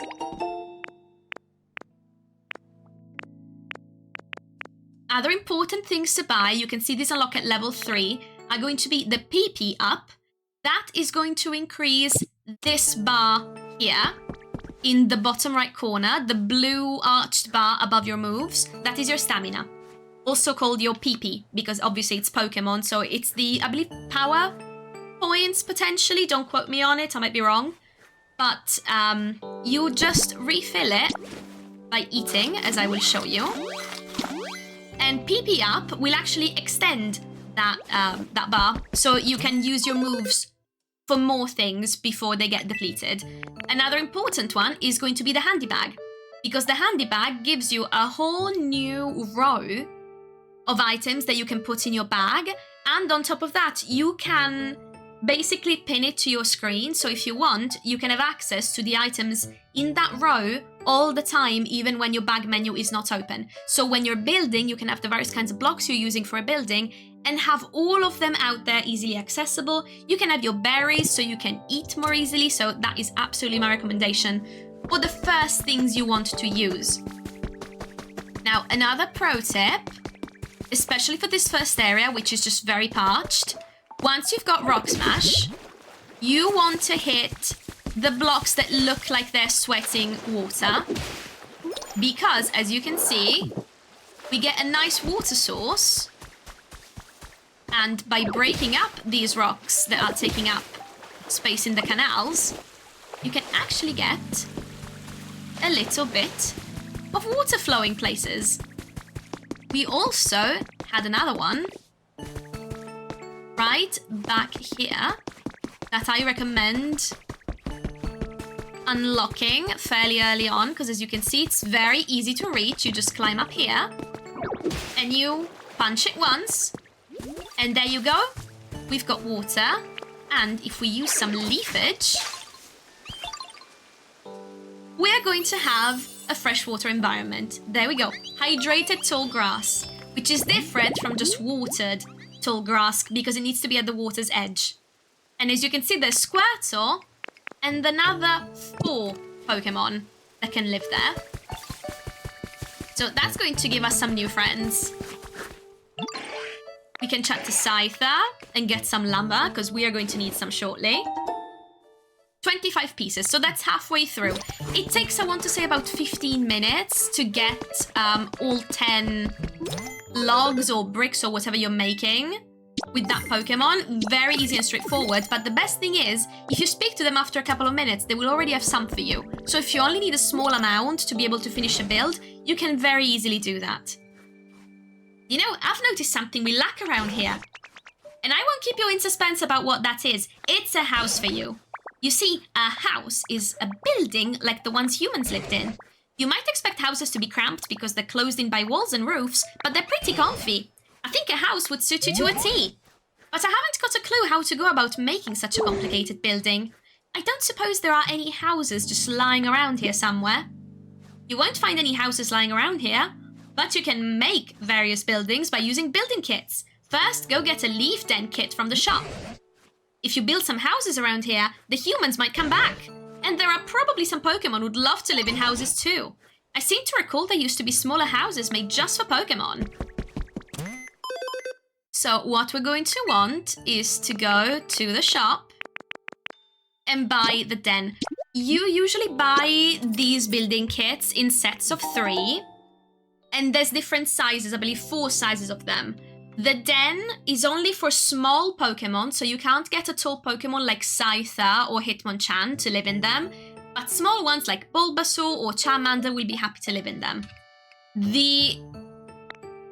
Other important things to buy, you can see these unlock at level 3, are going to be the PP up. That is going to increase this bar here in the bottom right corner, the blue arched bar above your moves. That is your stamina. Also called your PP, because obviously it's Pokemon, so it's the, I believe, power points potentially. Don't quote me on it, I might be wrong. But you just refill it by eating, as I will show you. And PP up will actually extend that, that bar, so you can use your moves for more things before they get depleted. Another important one is going to be the handy bag, because the handy bag gives you a whole new row of items that you can put in your bag, and on top of that, you can basically pin it to your screen, so if you want, you can have access to the items in that row all the time, even when your bag menu is not open. So when you're building, you can have the various kinds of blocks you're using for a building and have all of them out there easily accessible. You can have your berries so you can eat more easily, so that is absolutely my recommendation for the first things you want to use. Now, another pro tip, especially for this first area, which is just very parched, once you've got Rock Smash, you want to hit the blocks that look like they're sweating water, because as you can see, we get a nice water source, and by breaking up these rocks that are taking up space in the canals, you can actually get a little bit of water flowing places. We also had another one right back here that I recommend unlocking fairly early on, because as you can see, it's very easy to reach. You just climb up here and you punch it once, and there you go. We've got water, and if we use some leafage, we're going to have a freshwater environment. There we go. Hydrated tall grass, which is different from just watered tall grass because it needs to be at the water's edge. And as you can see, there's Squirtle and another 4 Pokemon that can live there. So that's going to give us some new friends. We can chat to Scyther and get some lumber, because we are going to need some shortly. 25 pieces, so that's halfway through. It takes, I want to say, about 15 minutes to get all 10 logs or bricks or whatever you're making with that Pokemon. Very easy and straightforward, but the best thing is, if you speak to them after a couple of minutes, they will already have some for you. So if you only need a small amount to be able to finish a build, you can very easily do that. You know, I've noticed something we lack around here, and I won't keep you in suspense about what that is. It's a house for you. You see, a house is a building like the ones humans lived in. You might expect houses to be cramped because they're closed in by walls and roofs, but they're pretty comfy. I think a house would suit you to a T. But I haven't got a clue how to go about making such a complicated building. I don't suppose there are any houses just lying around here somewhere. You won't find any houses lying around here, but you can make various buildings by using building kits. First, go get a leaf den kit from the shop. If you build some houses around here, the humans might come back. And there are probably some Pokemon who'd love to live in houses too. I seem to recall there used to be smaller houses made just for Pokemon. So what we're going to want is to go to the shop and buy the den. You usually buy these building kits in sets of 3. And there's different sizes, I believe 4 sizes of them. The den is only for small Pokemon, so you can't get a tall Pokemon like Scyther or Hitmonchan to live in them. But small ones like Bulbasaur or Charmander will be happy to live in them. The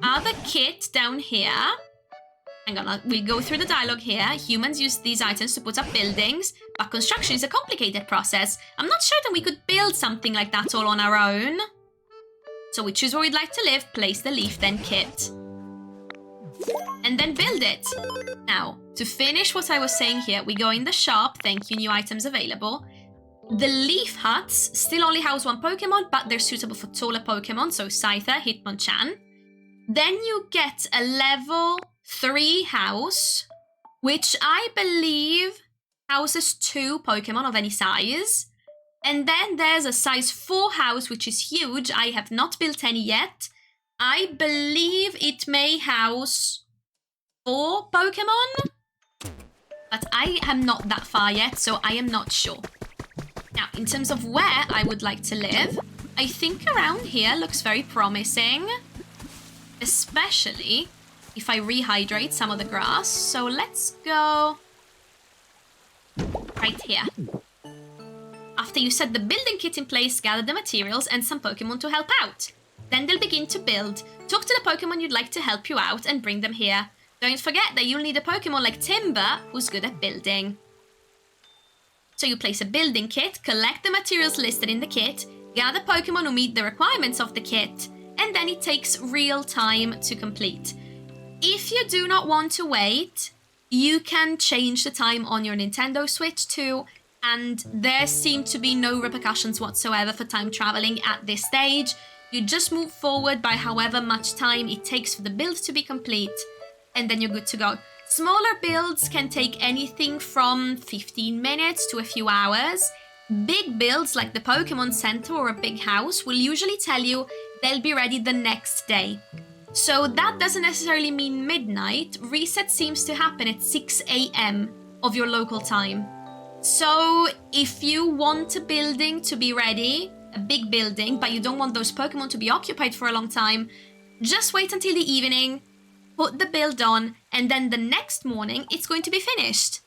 other kit down here... Hang on, we'll go through the dialogue here. Humans use these items to put up buildings, but construction is a complicated process. I'm not certain we could build something like that all on our own. So we choose where we'd like to live, place the Leaf Den kit, and then build it. Now, to finish what I was saying here, we go in the shop, thank you, new items available. The Leaf Huts still only house 1 Pokemon, but they're suitable for taller Pokemon, so Scyther, Hitmonchan. Then you get a level 3 house, which I believe houses 2 Pokemon of any size. And then there's a size 4 house, which is huge. I have not built any yet. I believe it may house 4 Pokemon, but I am not that far yet, so I am not sure. Now, in terms of where I would like to live, I think around here looks very promising, especially if I rehydrate some of the grass. So let's go right here. After you set the building kit in place, gather the materials and some Pokemon to help out. Then they'll begin to build. Talk to the Pokemon you'd like to help you out and bring them here. Don't forget that you'll need a Pokemon like Timber who's good at building. So you place a building kit, collect the materials listed in the kit, gather Pokemon who meet the requirements of the kit, and then it takes real time to complete. If you do not want to wait, you can change the time on your Nintendo Switch too, and there seem to be no repercussions whatsoever for time traveling at this stage. You just move forward by however much time it takes for the build to be complete, and then you're good to go. Smaller builds can take anything from 15 minutes to a few hours. Big builds like the Pokemon Center or a big house will usually tell you they'll be ready the next day. So that doesn't necessarily mean midnight. Reset seems to happen at 6 a.m. of your local time. So if you want a building to be ready, a big building, but you don't want those Pokemon to be occupied for a long time, just wait until the evening, put the build on, and then the next morning it's going to be finished.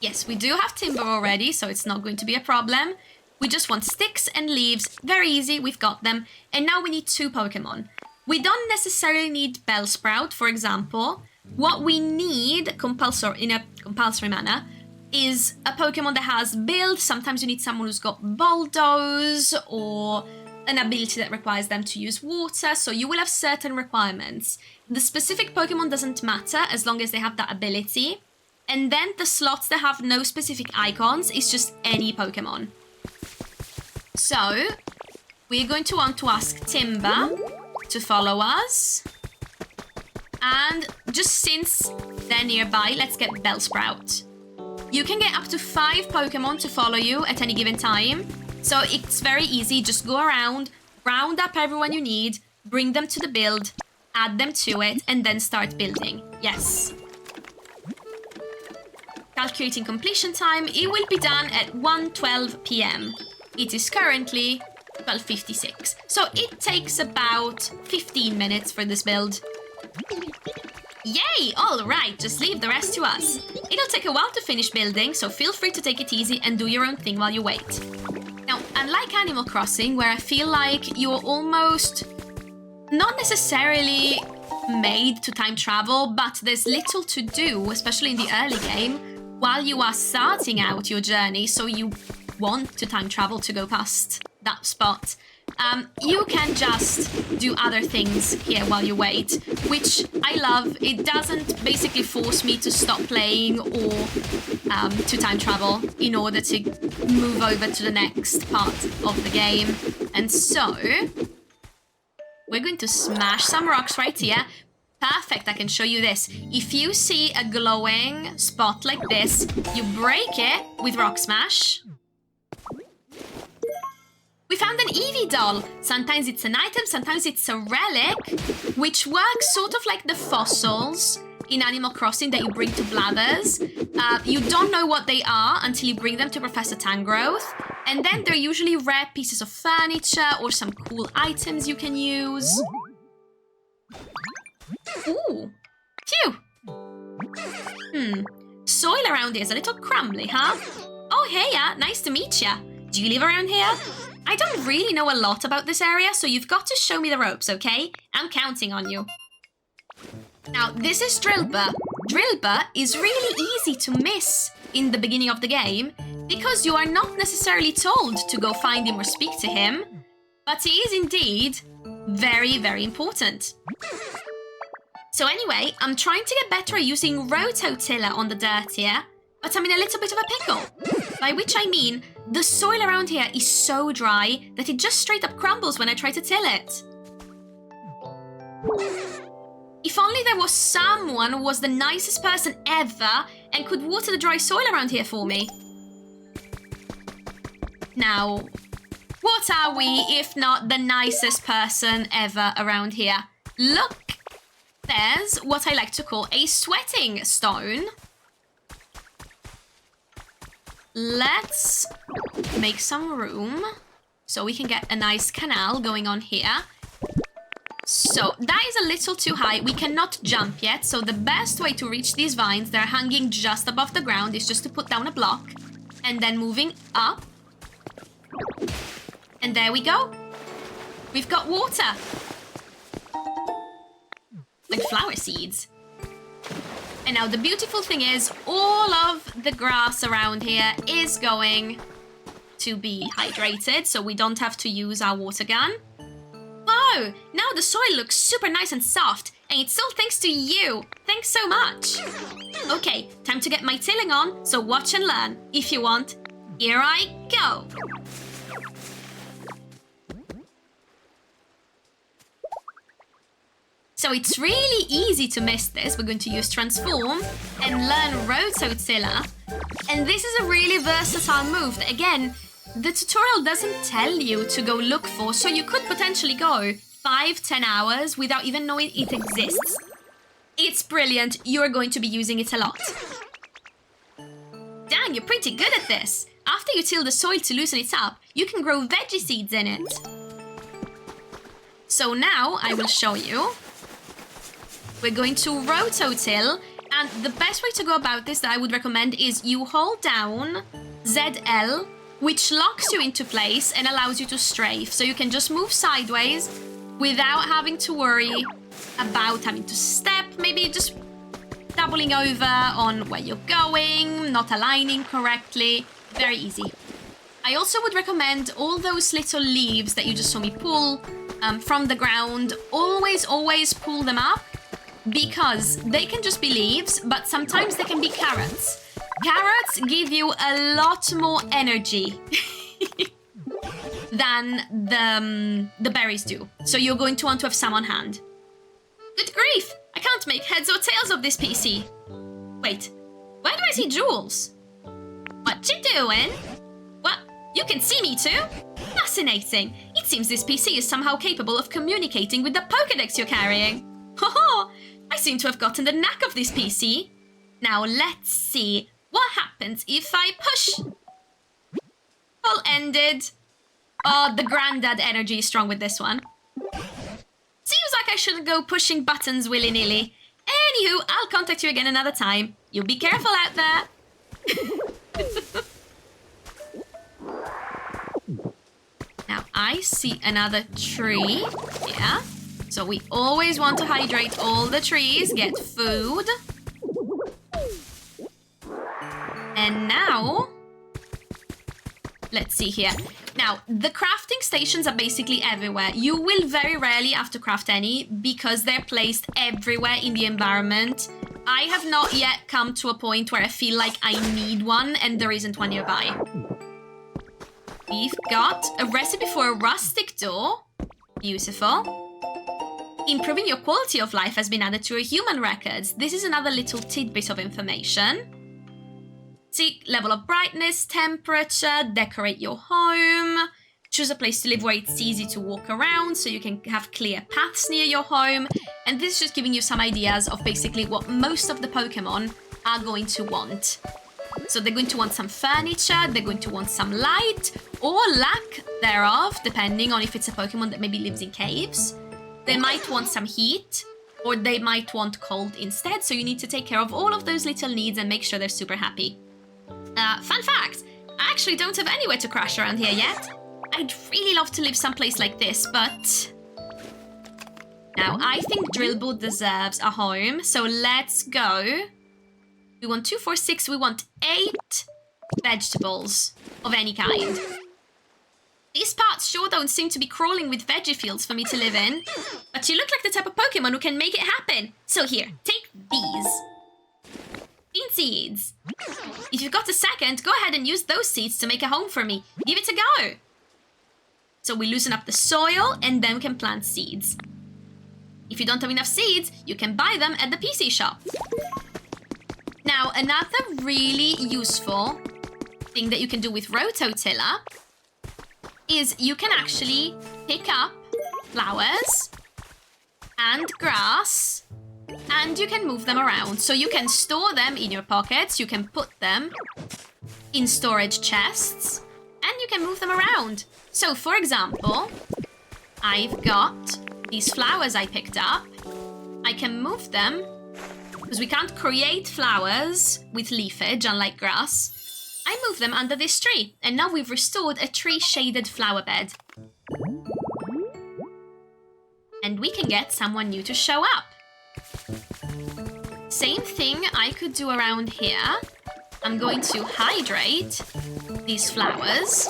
Yes, we do have timber already, so it's not going to be a problem. We just want sticks and leaves. Very easy, we've got them. And now we need 2 Pokemon. We don't necessarily need Bellsprout, for example. What we need, in a compulsory manner, is a Pokemon that has build. Sometimes you need someone who's got Bulldoze or an ability that requires them to use water, so you will have certain requirements. The specific Pokemon doesn't matter as long as they have that ability. And then the slots that have no specific icons is just any Pokemon. So, we're going to want to ask Timber to follow us. And just since they're nearby, let's get Bellsprout. You can get up to 5 Pokemon to follow you at any given time. So it's very easy, just go around, round up everyone you need, bring them to the build, add them to it, and then start building. Yes. Calculating completion time, it will be done at 1:12 p.m. It is currently 12:56. So it takes about 15 minutes for this build. Yay! Alright, just leave the rest to us. It'll take a while to finish building, so feel free to take it easy and do your own thing while you wait. Now, unlike Animal Crossing, where I feel like you're almost not necessarily made to time travel, but there's little to do, especially in the early game, while you are starting out your journey, so you want to time travel to go past that spot. you can just do other things here while you wait, which I love. It doesn't basically force me to stop playing or to time travel in order to move over to the next part of the game. And so, we're going to smash some rocks right here. Perfect, I can show you this. If you see a glowing spot like this, you break it with Rock Smash. We found an Eevee doll. Sometimes it's an item, sometimes it's a relic, which works sort of like the fossils in Animal Crossing that you bring to Blathers. You don't know what they are until you bring them to Professor Tangrowth, and then they're usually rare pieces of furniture or some cool items you can use. Ooh, phew. Soil around here is a little crumbly, huh? Oh, hey, nice to meet ya. Do you live around here? I don't really know a lot about this area, so you've got to show me the ropes, okay? I'm counting on you. Now, this is Drillbur. Drillbur is really easy to miss in the beginning of the game because you are not necessarily told to go find him or speak to him, but he is indeed very, very important. So anyway, I'm trying to get better at using Rototiller on the dirt here, but I'm in a little bit of a pickle. By which I mean, the soil around here is so dry that it just straight up crumbles when I try to till it. If only there was someone who was the nicest person ever and could water the dry soil around here for me. Now, what are we if not the nicest person ever around here? Look! There's what I like to call a sweating stone. Let's make some room so we can get a nice canal going on here. So that is a little too high. We cannot jump yet. So the best way to reach these vines that are hanging just above the ground is just to put down a block and then moving up. And there we go. We've got water. Like flower seeds. And now the beautiful thing is all of the grass around here is going to be hydrated, so we don't have to use our water gun. Whoa! Now the soil looks super nice and soft, and it's all thanks to you. Thanks so much. Okay, time to get my tilling on, so watch and learn if you want. Here I go. So it's really easy to miss this. We're going to use Transform and learn Rototiller. And this is a really versatile move that, again, the tutorial doesn't tell you to go look for, so you could potentially go 5-10 hours without even knowing it exists. It's brilliant. You're going to be using it a lot. Dang, you're pretty good at this. After you till the soil to loosen it up, you can grow veggie seeds in it. So now I will show you. We're going to rototill, and the best way to go about this that I would recommend is you hold down ZL, which locks you into place and allows you to strafe. So you can just move sideways without having to worry about having to step, maybe just doubling over on where you're going, not aligning correctly. Very easy. I also would recommend all those little leaves that you just saw me pull from the ground. Always pull them up, because they can just be leaves, but sometimes they can be carrots. Carrots give you a lot more energy than the berries do. So you're going to want to have some on hand. Good grief! I can't make heads or tails of this PC. Wait, where do I see Jules? What you doing? What? You can see me too? Fascinating. It seems this PC is somehow capable of communicating with the Pokédex you're carrying. Ho! I seem to have gotten the knack of this PC. Now let's see what happens if I push. All ended. Oh, the granddad energy is strong with this one. Seems like I shouldn't go pushing buttons willy-nilly. Anywho, I'll contact you again another time. You be careful out there. Now I see another tree. Yeah. So we always want to hydrate all the trees, get food. And now, let's see here. Now, the crafting stations are basically everywhere. You will very rarely have to craft any because they're placed everywhere in the environment. I have not yet come to a point where I feel like I need one and there isn't one nearby. We've got a recipe for a rustic door. Beautiful. Improving your quality of life has been added to your human records. This is another little tidbit of information. See, level of brightness, temperature, decorate your home. Choose a place to live where it's easy to walk around so you can have clear paths near your home. And this is just giving you some ideas of basically what most of the Pokemon are going to want. So they're going to want some furniture, they're going to want some light, or lack thereof, depending on if it's a Pokemon that maybe lives in caves. They might want some heat, or they might want cold instead, so you need to take care of all of those little needs and make sure they're super happy. Fun fact, I actually don't have anywhere to crash around here yet. I'd really love to live someplace like this, but... Now, I think Drillball deserves a home, so let's go. We want 2, 4, 6, we want 8 vegetables of any kind. These parts sure don't seem to be crawling with veggie fields for me to live in. But you look like the type of Pokemon who can make it happen. So here, take these. Bean seeds. If you've got a second, go ahead and use those seeds to make a home for me. Give it a go. So we loosen up the soil and then we can plant seeds. If you don't have enough seeds, you can buy them at the PC shop. Now, another really useful thing that you can do with Rototiller is you can actually pick up flowers and grass and you can move them around. So you can store them in your pockets, you can put them in storage chests, and you can move them around. So for example, I've got these flowers I picked up. I can move them because we can't create flowers with leafage, unlike grass. I move them under this tree, and now we've restored a tree-shaded flower bed. And we can get someone new to show up. Same thing I could do around here. I'm going to hydrate these flowers,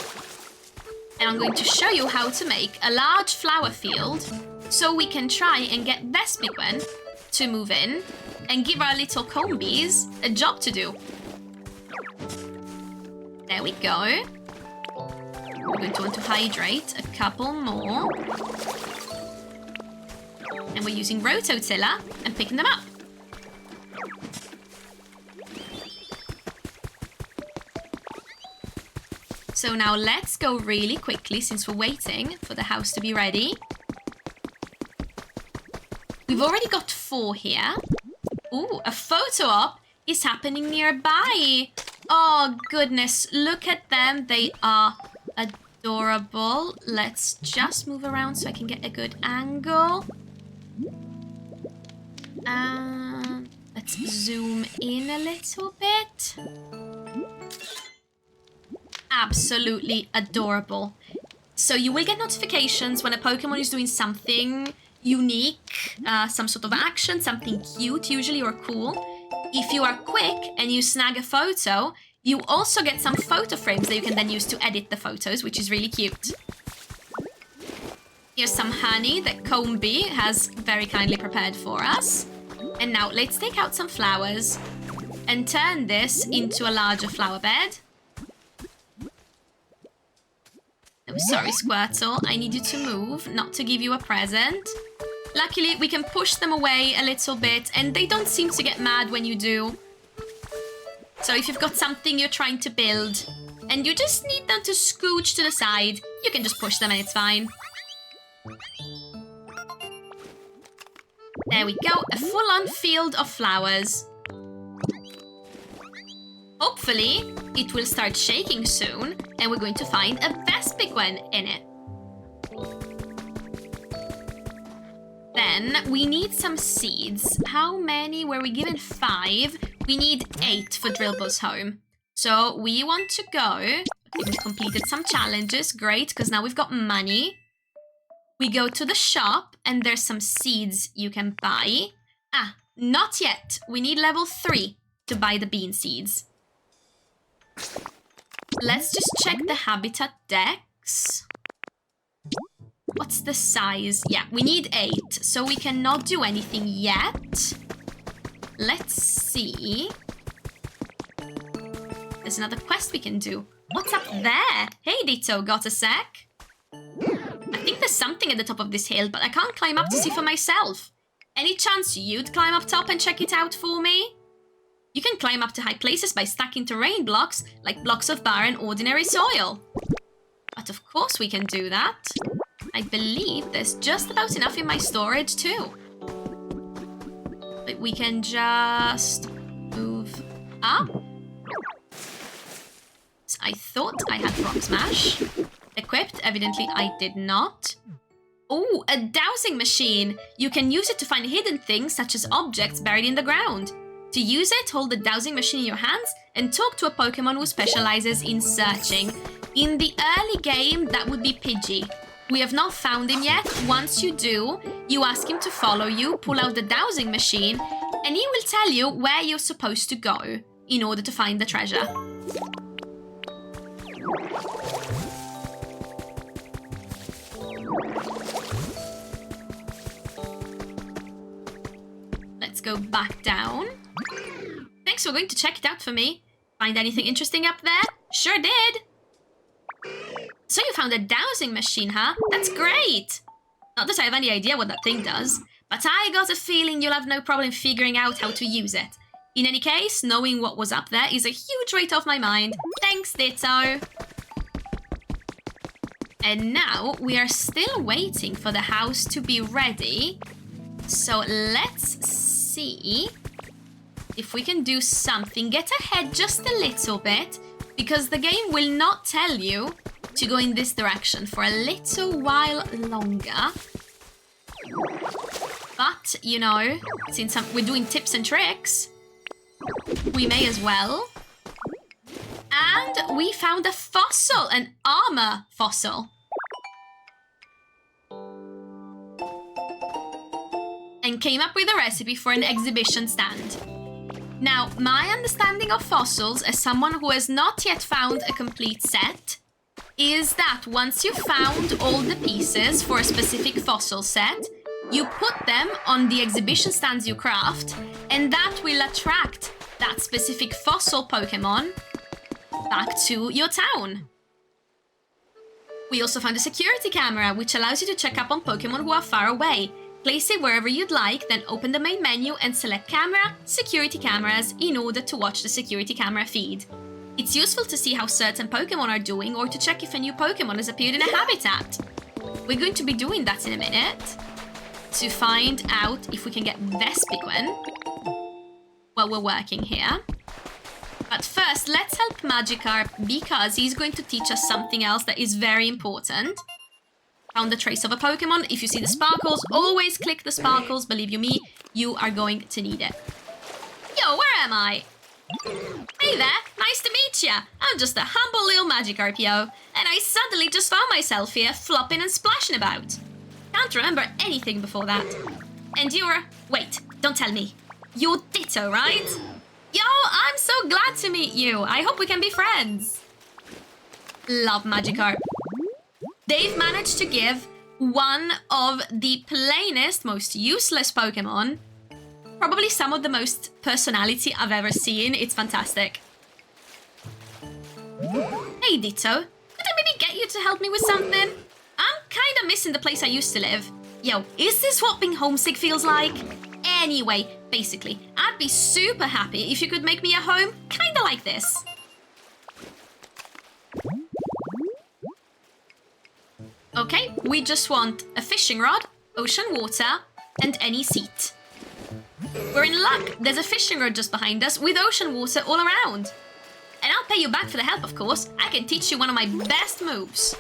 and I'm going to show you how to make a large flower field so we can try and get Vespiquen to move in and give our little combies a job to do. There we go. We're going to want to hydrate a couple more. And we're using Rototiller and picking them up. So now let's go really quickly since we're waiting for the house to be ready. We've already got 4 here. Ooh, a photo op is happening nearby. Oh, goodness. Look at them. They are adorable. Let's just move around so I can get a good angle. Let's zoom in a little bit. Absolutely adorable. So you will get notifications when a Pokemon is doing something unique, some sort of action, something cute usually or cool. If you are quick and you snag a photo, you also get some photo frames that you can then use to edit the photos, which is really cute. Here's some honey that Combi has very kindly prepared for us. And now let's take out some flowers and turn this into a larger flower bed. Oh, sorry, Squirtle. I need you to move, not to give you a present. Luckily, we can push them away a little bit, and they don't seem to get mad when you do. So if you've got something you're trying to build, and you just need them to scooch to the side, you can just push them and it's fine. There we go, a full-on field of flowers. Hopefully, it will start shaking soon, and we're going to find a Vespiquen in it. Then, we need some seeds. How many were we given? 5. We need 8 for Drillbuzz home. So, we want to go. Okay, we've completed some challenges. Great, because now we've got money. We go to the shop, and there's some seeds you can buy. Ah, not yet. We need level 3 to buy the bean seeds. Let's just check the habitat deck. blocks. What's the size? Yeah, we need 8, so we cannot do anything yet. Let's see. There's another quest we can do. What's up there? Hey, Ditto, got a sec? I think there's something at the top of this hill, but I can't climb up to see for myself. Any chance you'd climb up top and check it out for me? You can climb up to high places by stacking terrain blocks, like blocks of barren ordinary soil. But of course we can do that. I believe there's just about enough in my storage too. But we can just move up. So I thought I had rock smash equipped. Evidently I did not. Oh, a dowsing machine! You can use it to find hidden things such as objects buried in the ground. To use it, hold the dowsing machine in your hands and talk to a Pokemon who specializes in searching. In the early game, that would be Pidgey. We have not found him yet. Once you do, you ask him to follow you, pull out the dowsing machine, and he will tell you where you're supposed to go in order to find the treasure. Let's go back down. Thanks for going to check it out for me. Find anything interesting up there? Sure did. So you found a dowsing machine, huh? That's great! Not that I have any idea what that thing does, but I got a feeling you'll have no problem figuring out how to use it. In any case, knowing what was up there is a huge weight off my mind. Thanks, Ditto! And now we are still waiting for the house to be ready. So let's see if we can do something. Get ahead just a little bit, because the game will not tell you to go in this direction for a little while longer. But, you know, since we're doing tips and tricks, we may as well. And we found a fossil, an armor fossil. And came up with a recipe for an exhibition stand. Now, my understanding of fossils as someone who has not yet found a complete set is that once you've found all the pieces for a specific fossil set, you put them on the exhibition stands you craft, and that will attract that specific fossil Pokemon back to your town. We also found a security camera, which allows you to check up on Pokemon who are far away. Place it wherever you'd like, then open the main menu and select Camera, Security Cameras in order to watch the security camera feed. It's useful to see how certain Pokemon are doing or to check if a new Pokemon has appeared in a habitat. We're going to be doing that in a minute to find out if we can get Vespiquen while we're working here. But first, let's help Magikarp because he's going to teach us something else that is very important. Found the trace of a Pokemon. If you see the sparkles, always click the sparkles. Believe you me, you are going to need it. Yo, where am I? Hey there, nice to meet ya. I'm just a humble little Magikarp, yo. And I suddenly just found myself here, flopping and splashing about. Can't remember anything before that. And you're... Wait, don't tell me. You're Ditto, right? Yo, I'm so glad to meet you. I hope we can be friends. Love Magikarp. They've managed to give one of the plainest, most useless Pokemon probably some of the most personality I've ever seen. It's fantastic. Hey, Ditto. Could I maybe get you to help me with something? I'm kind of missing the place I used to live. Yo, is this what being homesick feels like? Anyway, basically, I'd be super happy if you could make me a home kind of like this. Okay, we just want a fishing rod, ocean water, and any seat. We're in luck. There's a fishing rod just behind us with ocean water all around. And I'll pay you back for the help, of course. I can teach you one of my best moves.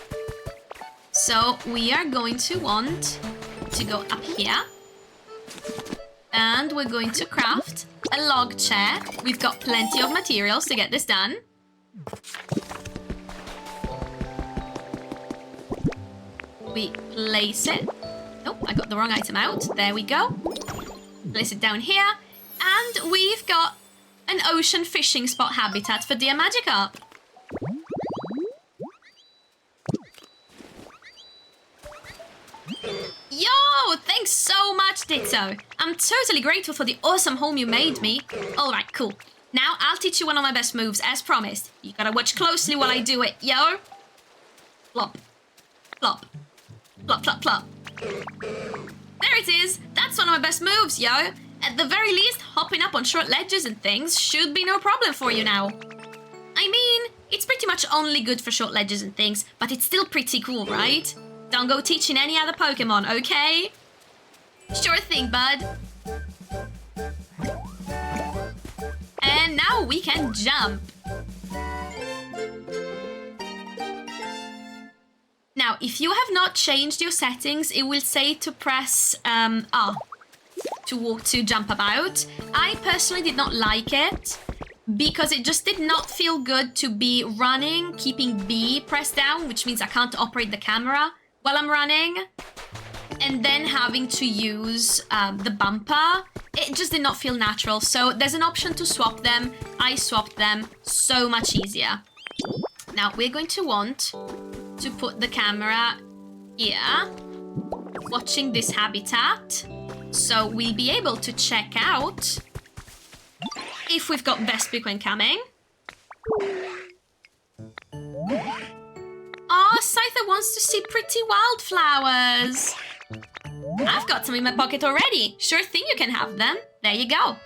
So we are going to want to go up here. And we're going to craft a log chair. We've got plenty of materials to get this done. We place it. Oh, I got the wrong item out. There we go. Place it down here. And we've got an ocean fishing spot habitat for dear Magikarp. Thanks so much, Ditto. I'm totally grateful for the awesome home you made me. Alright, cool. Now I'll teach you one of my best moves, as promised. You gotta watch closely while I do it, yo. Plop. Plop. Plop, plop, plop. There it is. That's one of my best moves, yo. At the very least, hopping up on short ledges and things should be no problem for you now. I mean, it's pretty much only good for short ledges and things, but it's still pretty cool, right? Don't go teaching any other Pokemon, okay? Sure thing, bud. And now we can jump. Now, if you have not changed your settings, it will say to press R to jump about. I personally did not like it because it just did not feel good to be running, keeping B pressed down, which means I can't operate the camera while I'm running, and then having to use the bumper. It just did not feel natural. So there's an option to swap them. I swapped them. So much easier. Now we're going to want to put the camera here, watching this habitat, so we'll be able to check out if we've got Vespiquen coming. Oh, Scyther wants to see pretty wildflowers. I've got some in my pocket already. Sure thing, you can have them. There you go.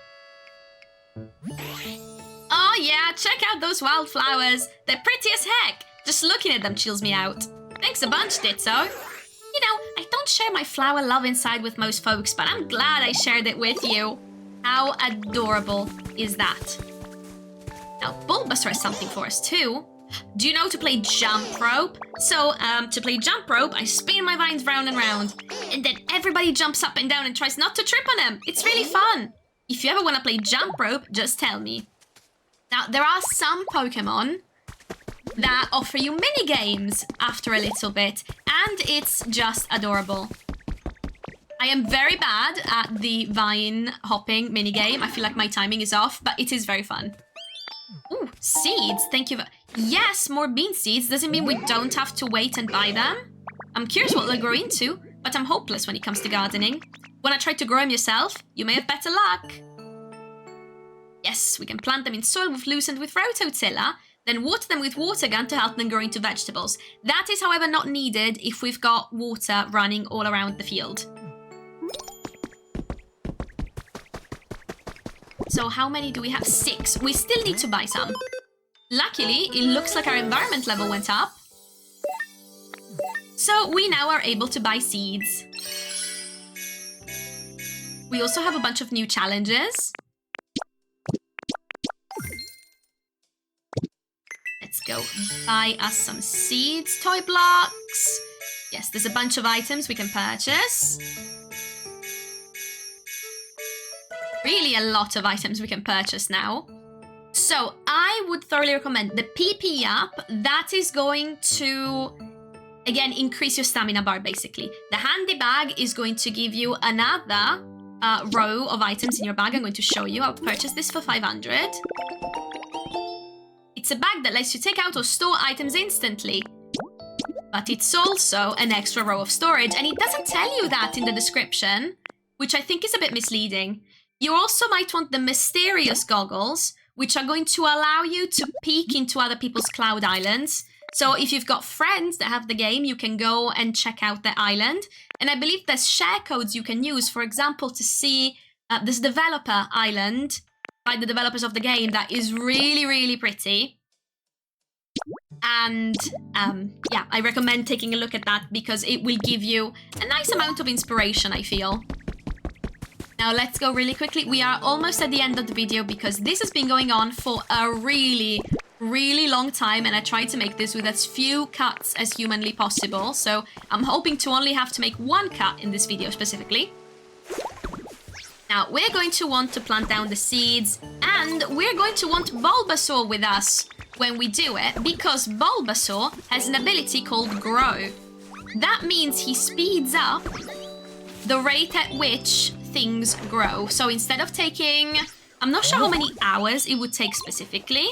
Oh yeah, check out those wildflowers. They're pretty as heck. Just looking at them chills me out. Thanks a bunch, Ditto. You know, I don't share my flower love inside with most folks, but I'm glad I shared it with you. How adorable is that? Now, Bulbasaur has something for us too. Do you know to play jump rope? So, to play jump rope, I spin my vines round and round, and then everybody jumps up and down and tries not to trip on them. It's really fun. If you ever want to play jump rope, just tell me. Now, there are some Pokemon that offer you mini games after a little bit, and it's just adorable. I am very bad at the vine hopping mini game. I feel like my timing is off, but it is very fun. Ooh, seeds. Thank you. Yes, more bean seeds. Doesn't mean we don't have to wait and buy them. I'm curious what they'll grow into, but I'm hopeless when it comes to gardening. When I try to grow them yourself, you may have better luck. Yes, we can plant them in soil we've loosened with Rototiller, then water them with water gun to help them grow into vegetables. That is, however, not needed if we've got water running all around the field. So how many do we have? 6. We still need to buy some. Luckily, it looks like our environment level went up. So we now are able to buy seeds. We also have a bunch of new challenges. Let's go buy us some seeds, toy blocks. Yes, there's a bunch of items we can purchase. Really a lot of items we can purchase now. So I would thoroughly recommend the PP up. That is going to, again, increase your stamina bar, basically. The handy bag is going to give you another row of items in your bag. I'm going to show you. I'll purchase this for 500. It's a bag that lets you take out or store items instantly. But it's also an extra row of storage, and it doesn't tell you that in the description, which I think is a bit misleading. You also might want the mysterious goggles, which are going to allow you to peek into other people's cloud islands. So if you've got friends that have the game, you can go and check out their island. And I believe there's share codes you can use, for example, to see this developer island by the developers of the game that is really, really pretty. And yeah, I recommend taking a look at that because it will give you a nice amount of inspiration, I feel. Now let's go really quickly. We are almost at the end of the video because this has been going on for a really, really long time, and I tried to make this with as few cuts as humanly possible. So I'm hoping to only have to make one cut in this video specifically. Now we're going to want to plant down the seeds, and we're going to want Bulbasaur with us when we do it, because Bulbasaur has an ability called Grow. That means he speeds up the rate at which things grow. So instead of taking, I'm not sure how many hours it would take specifically,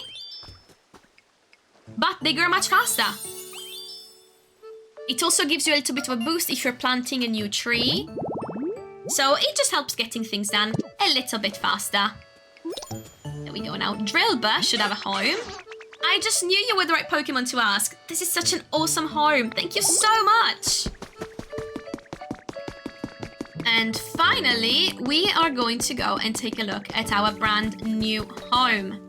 but they grow much faster. It also gives you a little bit of a boost if you're planting a new tree. So it just helps getting things done a little bit faster. There we go now. Drillbur should have a home. I just knew you were the right Pokemon to ask. This is such an awesome home. Thank you so much. And finally, we are going to go and take a look at our brand new home.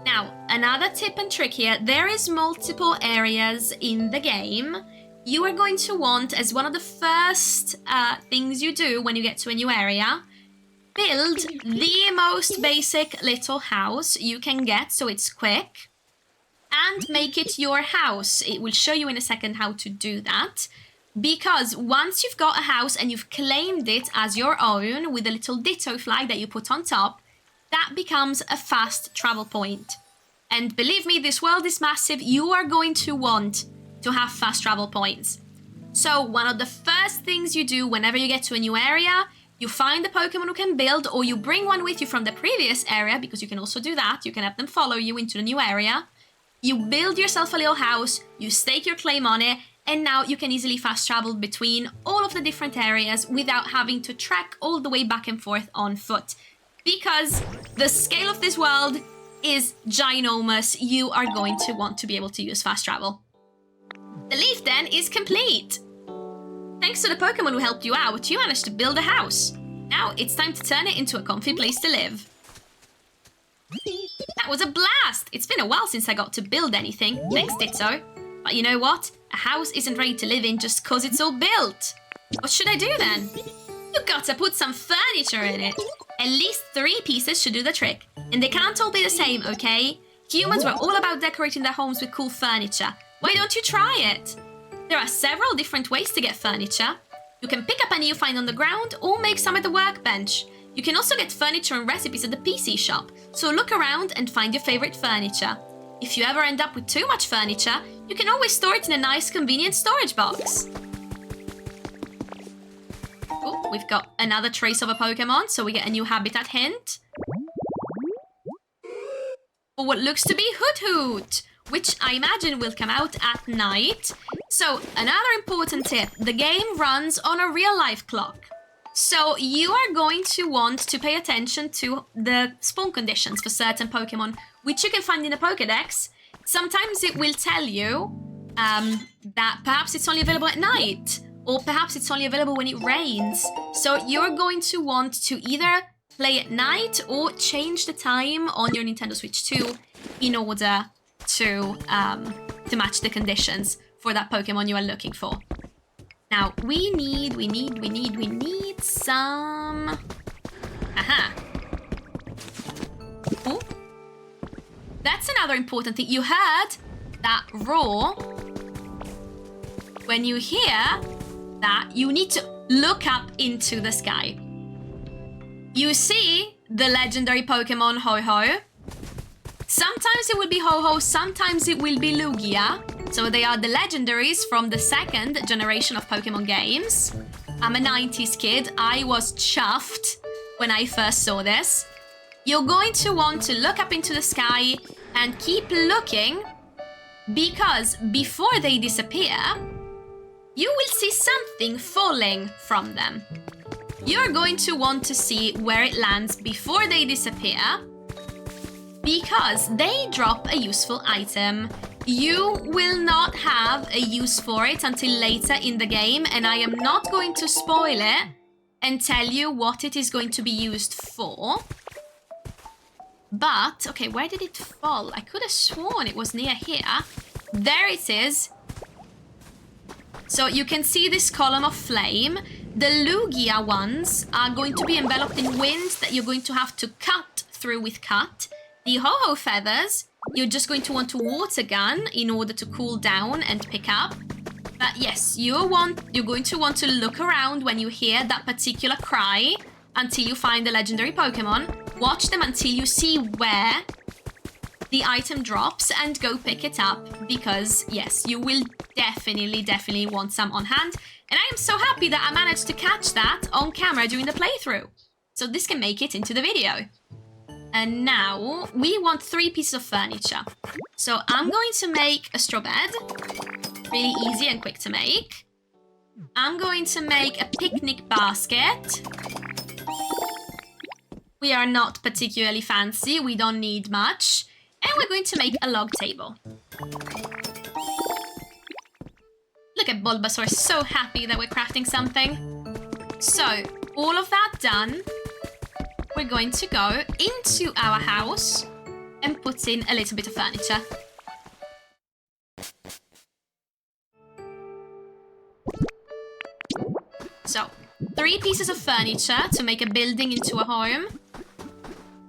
Now, another tip and trick here. There is multiple areas in the game. You are going to want, as one of the first things you do when you get to a new area, build the most basic little house you can get so it's quick. And make it your house. It will show you in a second how to do that. Because once you've got a house and you've claimed it as your own with a little Ditto flag that you put on top, that becomes a fast travel point. And believe me, this world is massive. You are going to want to have fast travel points. So one of the first things you do whenever you get to a new area, you find a Pokemon who can build, or you bring one with you from the previous area, because you can also do that. You can have them follow you into the new area. You build yourself a little house, you stake your claim on it, and now you can easily fast travel between all of the different areas without having to trek all the way back and forth on foot. Because the scale of this world is ginormous, you are going to want to be able to use fast travel. The leaf den is complete. Thanks to the Pokemon who helped you out, you managed to build a house. Now it's time to turn it into a comfy place to live. That was a blast! It's been a while since I got to build anything. Thanks, Ditto. But you know what? A house isn't ready to live in just because it's all built. What should I do then? You've got to put some furniture in it. At least 3 pieces should do the trick. And they can't all be the same, okay? Humans were all about decorating their homes with cool furniture. Why don't you try it? There are several different ways to get furniture. You can pick up any you find on the ground or make some at the workbench. You can also get furniture and recipes at the PC shop, so look around and find your favorite furniture. If you ever end up with too much furniture, you can always store it in a nice, convenient storage box. Oh, we've got another trace of a Pokemon, so we get a new habitat hint. For what looks to be Hoot Hoot, which I imagine will come out at night. So, another important tip, the game runs on a real-life clock. So you are going to want to pay attention to the spawn conditions for certain Pokemon, which you can find in the Pokédex. Sometimes it will tell you that perhaps it's only available at night, or perhaps it's only available when it rains. So you're going to want to either play at night or change the time on your Nintendo Switch 2 in order to match the conditions for that Pokemon you are looking for. Now, we need some... Aha. Oh. That's another important thing. You heard that roar. When you hear that, you need to look up into the sky. You see the legendary Pokemon Ho-Ho. Sometimes it will be Ho-Ho, sometimes it will be Lugia. So they are the legendaries from the 2nd generation of Pokemon games. I'm a 90s kid. I was chuffed when I first saw this. You're going to want to look up into the sky and keep looking, because before they disappear, you will see something falling from them. You're going to want to see where it lands before they disappear, because they drop a useful item. You will not have a use for it until later in the game, and I am not going to spoil it and tell you what it is going to be used for. But, okay, where did it fall? I could have sworn it was near here. There it is. So you can see this column of flame. The Lugia ones are going to be enveloped in wind that you're going to have to cut through with cut. The Ho-Ho feathers, you're just going to want to water gun in order to cool down and pick up. But yes, you're going to want to look around when you hear that particular cry until you find the legendary Pokemon. Watch them until you see where the item drops and go pick it up, because yes, you will definitely want some on hand. And I am so happy that I managed to catch that on camera during the playthrough. So this can make it into the video. And now we want 3 pieces of furniture. So I'm going to make a straw bed. Really easy and quick to make. I'm going to make a picnic basket. We are not particularly fancy. We don't need much. And we're going to make a log table. Look at Bulbasaur, so happy that we're crafting something. So, all of that done, we're going to go into our house and put in a little bit of furniture. So, 3 pieces of furniture to make a building into a home.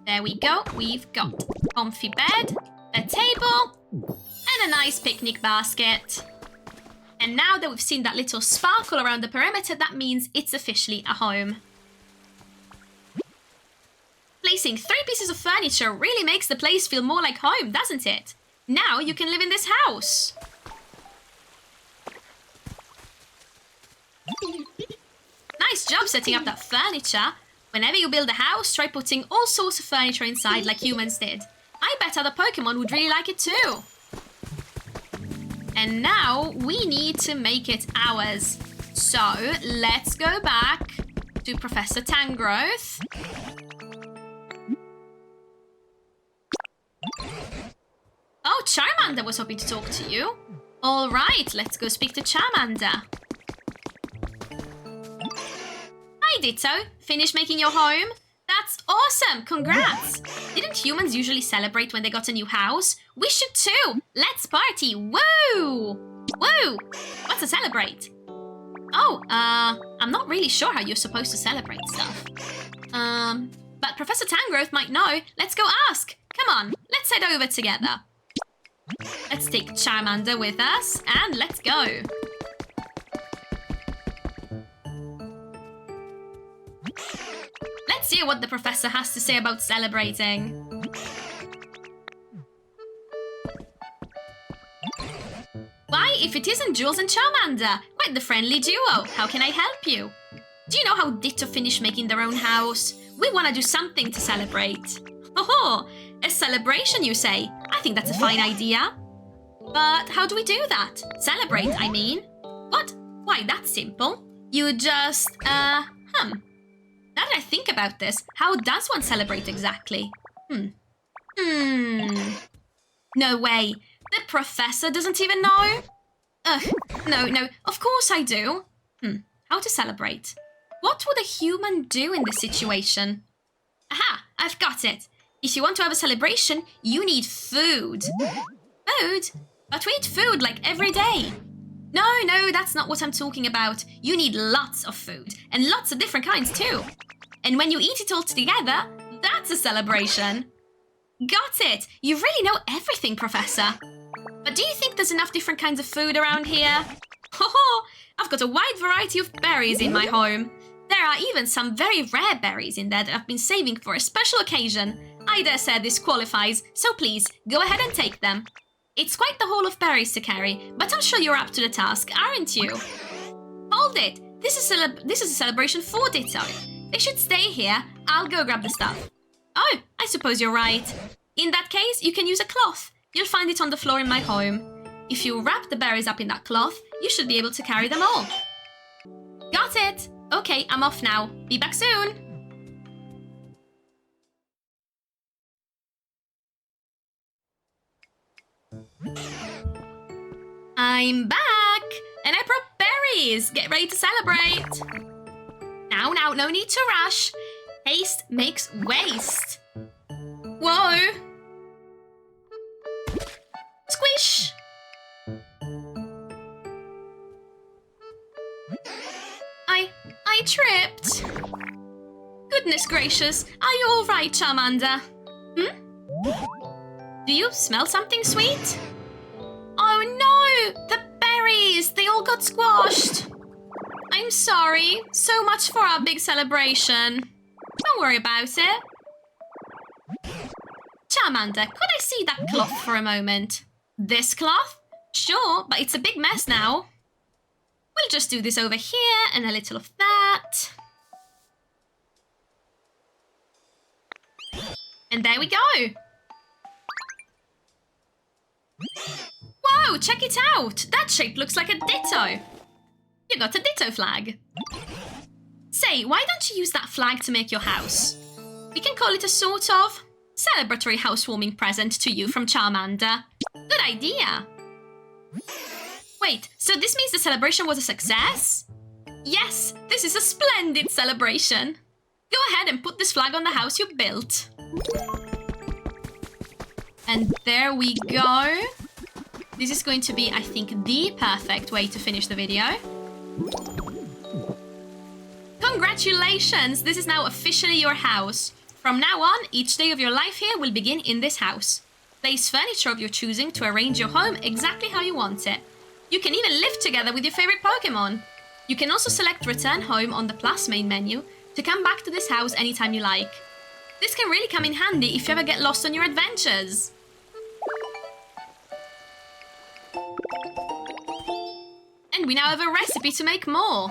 There we go. We've got a comfy bed, a table, and a nice picnic basket. And now that we've seen that little sparkle around the perimeter, that means it's officially a home. Placing 3 pieces of furniture really makes the place feel more like home, doesn't it? Now you can live in this house. Nice job setting up that furniture. Whenever you build a house, try putting all sorts of furniture inside like humans did. I bet other Pokemon would really like it too. And now we need to make it ours. So let's go back to Professor Tangrowth. Oh, Charmander was hoping to talk to you. All right, let's go speak to Charmander. Hi, Ditto. Finished making your home? That's awesome! Congrats! Didn't humans usually celebrate when they got a new house? We should too! Let's party! Woo! Woo! What's to celebrate? Oh, I'm not really sure how you're supposed to celebrate stuff. But Professor Tangrowth might know. Let's go ask! Come on, let's head over together. Let's take Charmander with us, and let's go! Let's hear what the professor has to say about celebrating. Why, if it isn't Jules and Charmander, quite the friendly duo. How can I help you? Do you know how Ditto finished making their own house? We want to do something to celebrate. Oh, a celebration, you say? I think that's a fine idea. But how do we do that? Celebrate, I mean. What? Why, that's simple. You just, Now that I think about this, how does one celebrate exactly? No way. The professor doesn't even know? Ugh, no, of course I do. How to celebrate? What would a human do in this situation? Aha, I've got it. If you want to have a celebration, you need food. Food? But we eat food like every day. No, that's not what I'm talking about. You need lots of food, and lots of different kinds too. And when you eat it all together, that's a celebration. Got it! You really know everything, Professor. But do you think there's enough different kinds of food around here? I've got a wide variety of berries in my home. There are even some very rare berries in there that I've been saving for a special occasion. I dare say this qualifies, so please, go ahead and take them. It's quite the haul of berries to carry, but I'm sure you're up to the task, aren't you? Hold it! This is a celebration for Ditto. They should stay here. I'll go grab the stuff. Oh, I suppose you're right. In that case, you can use a cloth. You'll find it on the floor in my home. If you wrap the berries up in that cloth, you should be able to carry them all. Got it! Okay, I'm off now. Be back soon! I'm back! And I brought berries! Get ready to celebrate! Now, no need to rush. Haste makes waste. Whoa! Squish! I tripped. Goodness gracious, are you all right, Charmander? Do you smell something sweet? Oh no! The berries! They all got squashed! I'm sorry. So much for our big celebration. Don't worry about it. Charmander, could I see that cloth for a moment? This cloth? Sure, but it's a big mess now. We'll just do this over here and a little of that. And there we go. Whoa, check it out. That shape looks like a Ditto. You got a Ditto flag. Say, why don't you use that flag to make your house? We can call it a sort of celebratory housewarming present to you from Charmander. Good idea. Wait, so this means the celebration was a success? Yes, this is a splendid celebration. Go ahead and put this flag on the house you built. And there we go. This is going to be, I think, the perfect way to finish the video. Congratulations! This is now officially your house. From now on, each day of your life here will begin in this house. Place furniture of your choosing to arrange your home exactly how you want it. You can even live together with your favorite Pokemon. You can also select Return Home on the Plus main menu to come back to this house anytime you like. This can really come in handy if you ever get lost on your adventures. And we now have a recipe to make more.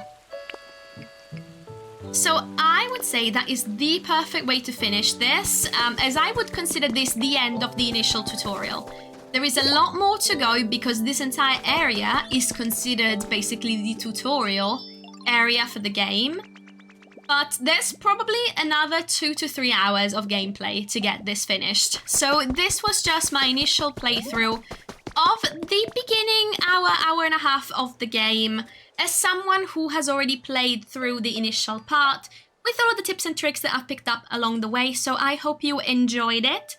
So I would say that is the perfect way to finish this, as I would consider this the end of the initial tutorial. There is a lot more to go because this entire area is considered basically the tutorial area for the game. But there's probably another 2 to 3 hours of gameplay to get this finished. So this was just my initial playthrough of the beginning hour and a half of the game, as someone who has already played through the initial part with all of the tips and tricks that I've picked up along the way. So I hope you enjoyed it.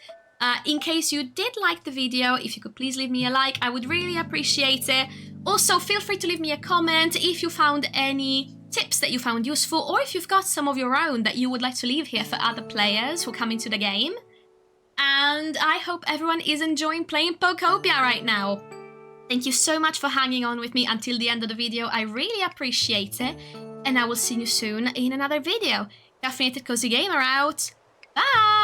In case you did like the video, if you could please leave me a like, I would really appreciate it. Also, feel free to leave me a comment if you found any tips that you found useful, or if you've got some of your own that you would like to leave here for other players who come into the game. And I hope everyone is enjoying playing Pokopia right now. Thank you so much for hanging on with me until the end of the video. I really appreciate it. And I will see you soon in another video. Caffeinated Cozy Gamer out. Bye!